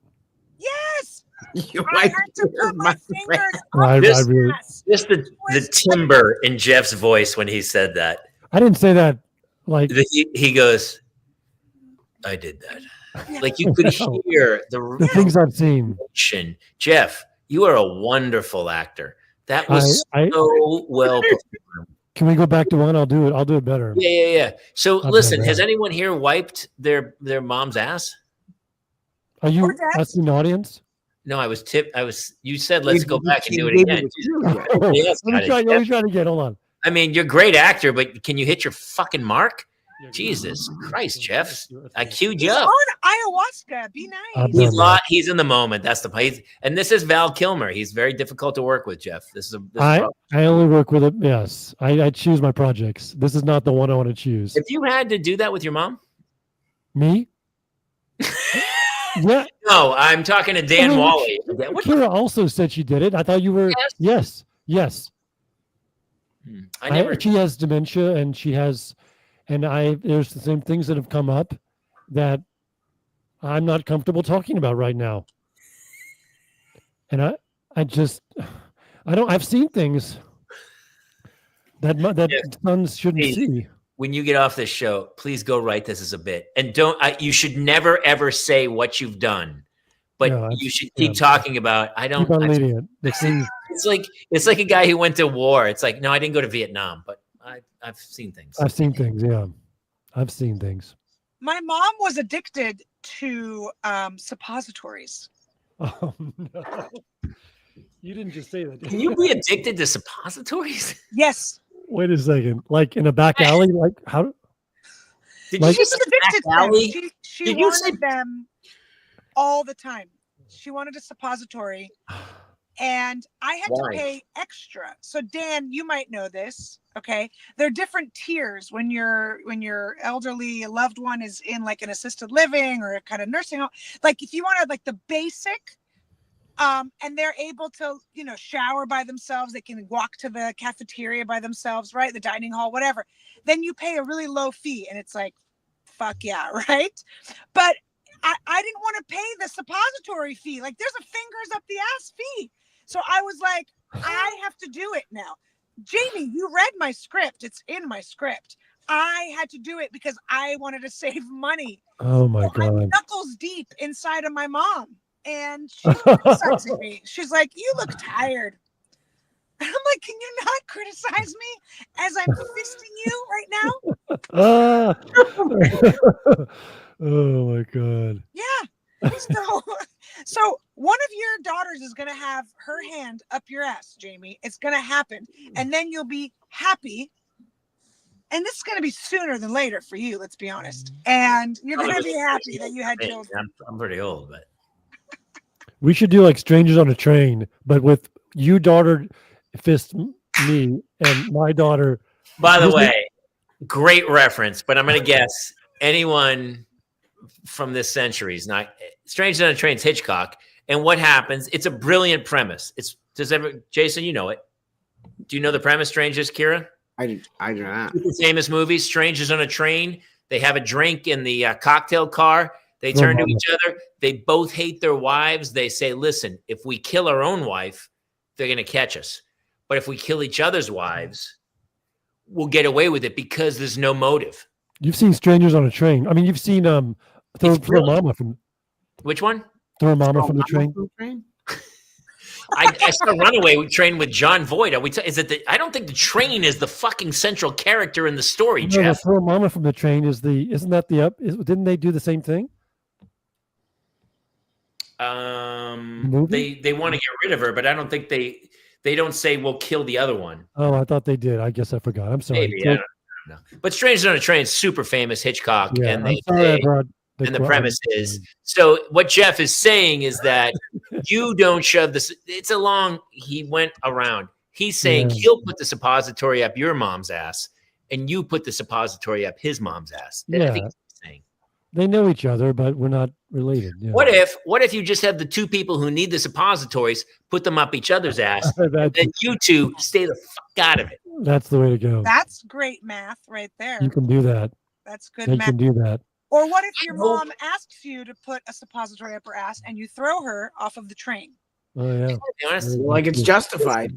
Speaker 4: Yes.
Speaker 5: You
Speaker 4: I
Speaker 5: like
Speaker 4: had to put my fingers
Speaker 3: I
Speaker 4: up
Speaker 3: really,
Speaker 4: ass.
Speaker 2: Just the timbre in Jeff's voice when he said that.
Speaker 3: I didn't say that like
Speaker 2: He goes, I did that. Like you could
Speaker 3: No.
Speaker 2: hear
Speaker 3: the things I've seen.
Speaker 2: emotion. Jeff, you are a wonderful actor. That was so well performed.
Speaker 3: Can we go back to one? I'll do it better.
Speaker 2: Yeah. So
Speaker 3: I've
Speaker 2: listen,
Speaker 3: done
Speaker 2: has
Speaker 3: that.
Speaker 2: anyone here wiped their mom's ass?
Speaker 3: Are you
Speaker 4: Or Dad?
Speaker 3: asking the audience?
Speaker 2: No, you said let's go back and do it
Speaker 5: David
Speaker 2: again.
Speaker 5: was doing it.
Speaker 3: Oh,
Speaker 2: Yes,
Speaker 3: let me try it again. Hold on.
Speaker 2: I mean, you're a great actor, but can you hit your fucking mark? Jesus Christ, Jeff. I queued you
Speaker 4: He's
Speaker 2: up.
Speaker 4: on ayahuasca. Be
Speaker 3: I've
Speaker 4: nice.
Speaker 3: done that.
Speaker 2: He's in the moment. That's the place. And this is Val Kilmer. He's very difficult to work with, Jeff. This is
Speaker 3: I only work with it. Yes, I choose my projects. This is not the one I want to choose.
Speaker 2: If you had to do that with your mom?
Speaker 3: Me? Yeah.
Speaker 2: No, I'm talking to Dan
Speaker 3: Oh,
Speaker 2: Wally.
Speaker 3: Kira also said she did it. I thought you were. Yes.
Speaker 2: I never.
Speaker 3: She has dementia, and she has, there's the same things that have come up that I'm not comfortable talking about right now. And I've seen things that sons shouldn't see.
Speaker 2: When you get off this show, please go write this as a bit, and you should never ever say what you've done, but
Speaker 3: No,
Speaker 2: you should keep talking about. I don't.
Speaker 3: Keep on leading it. The things-
Speaker 2: It's like a guy who went to war. It's like, no, I didn't go to Vietnam, but I've seen things.
Speaker 3: I've seen things. Yeah, I've seen things.
Speaker 4: My mom was addicted to suppositories.
Speaker 3: Oh no! You didn't just say that. Did
Speaker 2: Can you be addicted to suppositories?
Speaker 4: Yes.
Speaker 3: Wait a second. Like in a back alley? Like how?
Speaker 2: Did
Speaker 3: Like-
Speaker 2: you just say
Speaker 4: Addicted to
Speaker 2: back
Speaker 4: them.
Speaker 2: alley?
Speaker 4: She
Speaker 2: Did you
Speaker 4: wanted them all the time. She wanted a suppository and I had
Speaker 2: Why?
Speaker 4: to pay extra. So Dan, you might know this. Okay, there are different tiers when your elderly loved one is in like an assisted living or a kind of nursing home. Like if you want like the basic, and they're able to, shower by themselves, they can walk to the cafeteria by themselves, right? The dining hall, whatever. Then you pay a really low fee, and it's like, fuck yeah, right? But I didn't want to pay the suppository fee. Like there's a fingers up the ass fee. So I was like, I have to do it now. Jamie, you read my script. It's in my script. I had to do it because I wanted to save money.
Speaker 3: Oh my God.
Speaker 4: I'm knuckles deep inside of my mom. And she's criticizing me. She's like, you look tired. And I'm like, can you not criticize me as I'm fisting you right now?
Speaker 3: Oh my God.
Speaker 4: Yeah. So one of your daughters is going to have her hand up your ass, Jamie. It's going to happen. And then you'll be happy. And this is going to be sooner than later for you, let's be honest. And you're going to be happy that you had children.
Speaker 2: I'm pretty old, but
Speaker 3: We should do like Strangers on a Train, but with you daughter fist me and my daughter.
Speaker 2: by the way, great reference, but I'm going to guess anyone from this century is not Strangers on a Train's Hitchcock. And what happens? It's a brilliant premise. Jason, you know it. Do you know the premise, Strangers, Kira?
Speaker 5: I do not.
Speaker 2: Super famous movie, Strangers on a Train. They have a drink in the cocktail car. They turn to each other. They both hate their wives. They say, listen, if we kill our own wife, they're going to catch us. But if we kill each other's wives, we'll get away with it because there's no motive.
Speaker 3: You've seen Strangers on a Train. I mean, you've seen Throw Mama from
Speaker 2: Which one?
Speaker 3: Throw Mama from the Train.
Speaker 2: I saw Runaway Train with John Voight. I don't think the train is the fucking central character in the story, Jeff.
Speaker 3: Throw Mama from the Train didn't they do the same thing?
Speaker 2: They want to get rid of her, but I don't think they don't say we'll kill the other one.
Speaker 3: Oh, I thought they did. I guess I forgot. I'm sorry.
Speaker 2: Maybe, I don't know. But Strangers on a Train is super famous, Hitchcock,
Speaker 3: Yeah,
Speaker 2: and
Speaker 3: the
Speaker 2: premise is, so what Jeff is saying is that you don't shove this. He went around. He's saying he'll put the suppository up your mom's ass, and you put the suppository up his mom's ass.
Speaker 3: Yeah.
Speaker 2: I think he's saying.
Speaker 3: They know each other, but we're not related. Yeah.
Speaker 2: What if you just have the two people who need the suppositories, put them up each other's ass, and then you two stay the fuck out of it?
Speaker 3: That's the way to go.
Speaker 4: That's great math right there.
Speaker 3: You can do that.
Speaker 4: That's good
Speaker 3: They
Speaker 4: math.
Speaker 3: can do that.
Speaker 4: Or what if your mom asks you to put a suppository up her ass and you throw her off of the train?
Speaker 3: Oh yeah.
Speaker 2: To be honest,
Speaker 5: Like it's justified.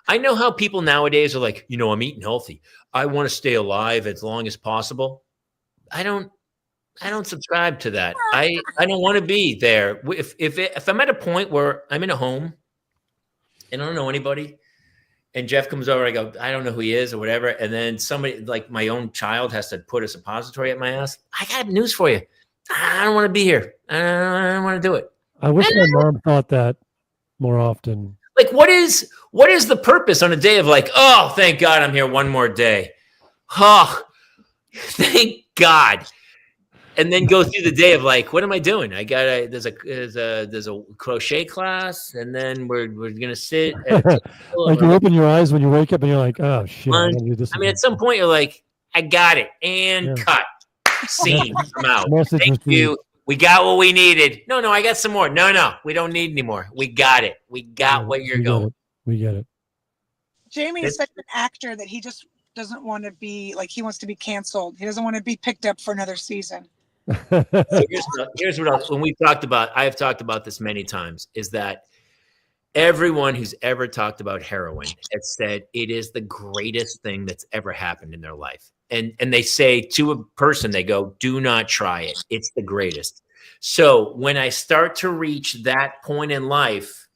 Speaker 2: I know how people nowadays are like, I'm eating healthy. I want to stay alive as long as possible. I don't subscribe to that. I don't want to be there. If I'm at a point where I'm in a home and I don't know anybody, and Jeff comes over, I go, I don't know who he is or whatever, and then somebody like my own child has to put a suppository at my ass. I got news for you. I don't want to be here. I don't want to do it.
Speaker 3: I wish my mom thought that more often.
Speaker 2: Like, what is the purpose on a day of like, oh, thank God I'm here one more day. Oh, thank God. And then go through the day of like, what am I doing? There's a crochet class, and then we're gonna sit.
Speaker 3: Like you open your eyes when you wake up, and you're like, oh shit. I
Speaker 2: mean, at some point you're like, I got it, and cut scene. I'm out. Thank you. We got what we needed. No, I got some more. No, we don't need any more. We got it. We got where you're going.
Speaker 3: We get it. Jamie
Speaker 4: is such an actor that he just doesn't want to be like, he wants to be canceled. He doesn't want to be picked up for another season.
Speaker 2: So here's what else. When I have talked about this many times, is that everyone who's ever talked about heroin has said it is the greatest thing that's ever happened in their life. And they say to a person, they go, do not try it. It's the greatest. So when I start to reach that point in life,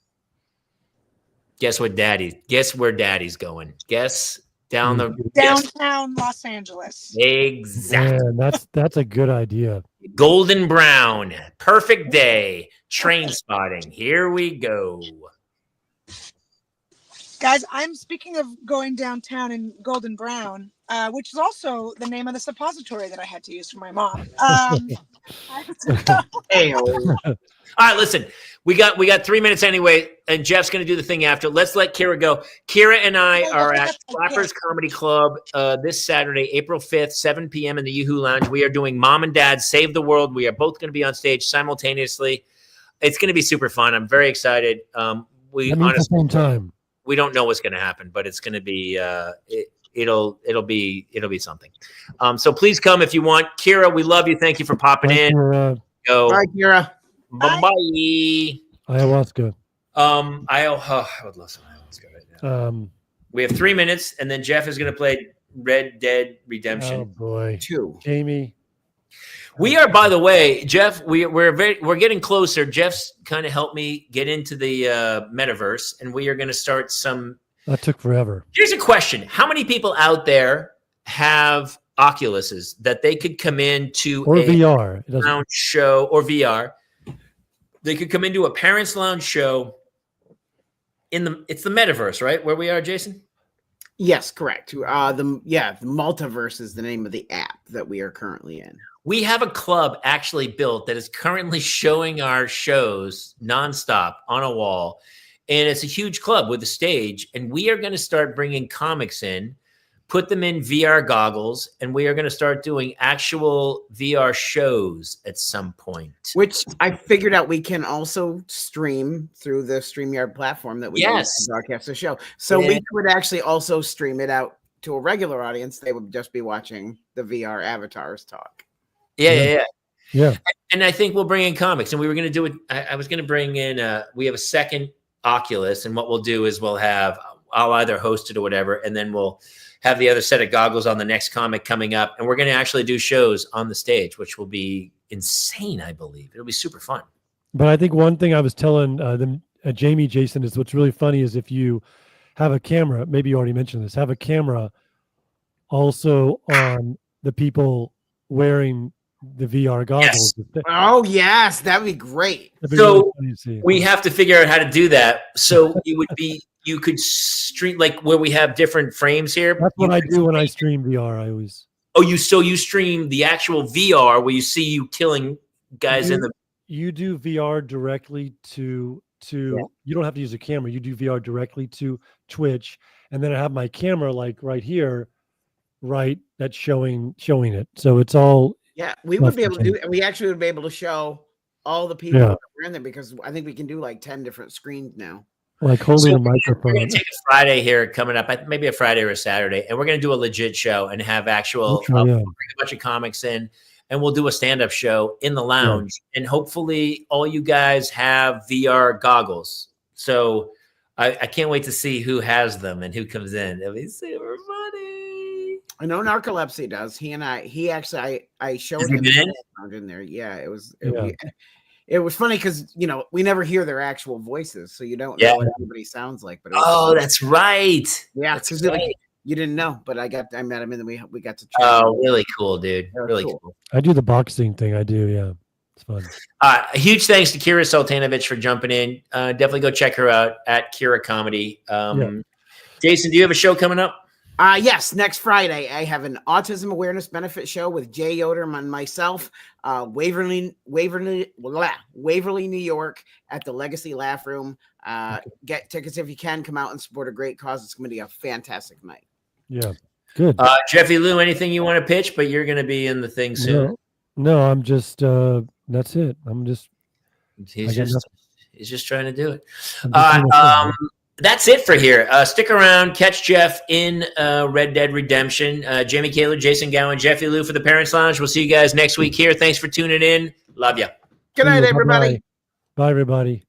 Speaker 2: guess where daddy's going? Guess
Speaker 4: downtown Los Angeles.
Speaker 2: Exactly.
Speaker 3: Yeah, that's a good idea.
Speaker 2: Golden brown, perfect day, train spotting. Here we go.
Speaker 4: Guys, I'm speaking of going downtown in golden brown. which is also the name of the suppository that I had to use for my mom.
Speaker 5: Ayo.
Speaker 2: All right, listen. We got 3 minutes anyway, and Jeff's going to do the thing after. Let's let Kira go. Kira and I are at Flappers Comedy Club this Saturday, April 5th, 7 p.m. in the Yoo-Hoo Lounge. We are doing Mom and Dad Save the World. We are both going to be on stage simultaneously. It's going to be super fun. I'm very excited. We honestly,
Speaker 3: same time.
Speaker 2: we don't know what's going to happen, but it's going to be it'll be something. So please come if you want. Kira, we love you. Thank you for popping in. Go.
Speaker 5: Bye, Kira.
Speaker 2: Bye-bye.
Speaker 3: Ayahuasca.
Speaker 2: I would love some ayahuasca right now. We have 3 minutes, and then Jeff is going to play Red Dead Redemption.
Speaker 3: Oh boy,
Speaker 5: 2.
Speaker 3: Jamie.
Speaker 2: We are, by the way, Jeff. We're getting closer. Jeff's kind of helped me get into the metaverse, and we are going to start some.
Speaker 3: That took forever.
Speaker 2: Here's a question: how many people out there have Oculuses that they could come into
Speaker 3: Or
Speaker 2: a
Speaker 3: VR.
Speaker 2: lounge show or VR? They could come into a parents' lounge show. It's the metaverse, right? Where we are, Jason?
Speaker 5: Yes, correct. The Multiverse is the name of the app that we are currently in.
Speaker 2: We have a club actually built that is currently showing our shows nonstop on a wall. And it's a huge club with a stage. And we are going to start bringing comics in, put them in VR goggles, and we are going to start doing actual VR shows at some point.
Speaker 5: Which I figured out we can also stream through the StreamYard platform that we use to broadcast the show. So we could actually also stream it out to a regular audience. They would just be watching the VR avatars talk.
Speaker 2: Yeah.
Speaker 3: Yeah.
Speaker 2: And I think we'll bring in comics. And we were going to do it. I was going to bring in, we have a second Oculus. And what we'll do is I'll either host it or whatever. And then we'll have the other set of goggles on the next comic coming up. And we're going to actually do shows on the stage, which will be insane, I believe. It'll be super fun.
Speaker 3: But I think one thing I was telling them, Jamie, Jason, is what's really funny is if you have a camera, maybe you already mentioned this, have a camera also on the people wearing the VR goggles.
Speaker 2: Yes.
Speaker 5: Oh, yes. That'd be great.
Speaker 2: So we have to figure out how to do that. So you could stream like where we have different frames here.
Speaker 3: That's what I do when I stream VR. I always.
Speaker 2: Oh, you stream the actual VR where you see you killing guys in the.
Speaker 3: You do VR directly to. You don't have to use a camera. You do VR directly to Twitch, and then I have my camera like right here, right that's showing it. So it's all.
Speaker 5: Yeah, we would be able to do it. We actually would be able to show all the people that were in there because I think we can do like 10 different screens now.
Speaker 3: Like holding a microphone.
Speaker 2: We're going to take a Friday here coming up, maybe a Friday or a Saturday, and we're going to do a legit show and have actual bring a bunch of comics in, and we'll do a stand-up show in the lounge, and hopefully all you guys have VR goggles. So I can't wait to see who has them and who comes in. It'll be super funny.
Speaker 5: I know Narcolepsy does. I showed him in there. Yeah, it was funny because we never hear their actual voices, so you don't know what everybody sounds like. But
Speaker 2: that's right.
Speaker 5: Yeah,
Speaker 2: that's right.
Speaker 5: You didn't know, but I met him and then we got to chat.
Speaker 2: Oh, really cool, dude. Really cool.
Speaker 3: I do the boxing thing. I do, yeah. It's fun.
Speaker 2: A huge thanks to Kira Soltanovich for jumping in. Definitely go check her out at Kira Comedy. Jason, do you have a show coming up?
Speaker 5: Yes, next Friday I have an autism awareness benefit show with Jay Yoder and myself, Waverly, New York, at the Legacy Laugh Room. Get tickets if you can. Come out and support a great cause. It's going to be a fantastic night.
Speaker 3: Yeah, good.
Speaker 2: Jeffy Lou, anything you want to pitch? But you're going to be in the thing soon.
Speaker 3: No, I'm just. That's it.
Speaker 2: He's just trying to do it. That's it for here. Stick around. Catch Jeff in Red Dead Redemption. Jamie Kaler, Jason Gowan, Jeffy Lou for the Parents Lounge. We'll see you guys next week here. Thanks for tuning in. Love ya.
Speaker 5: Good night, everybody.
Speaker 3: Bye, everybody.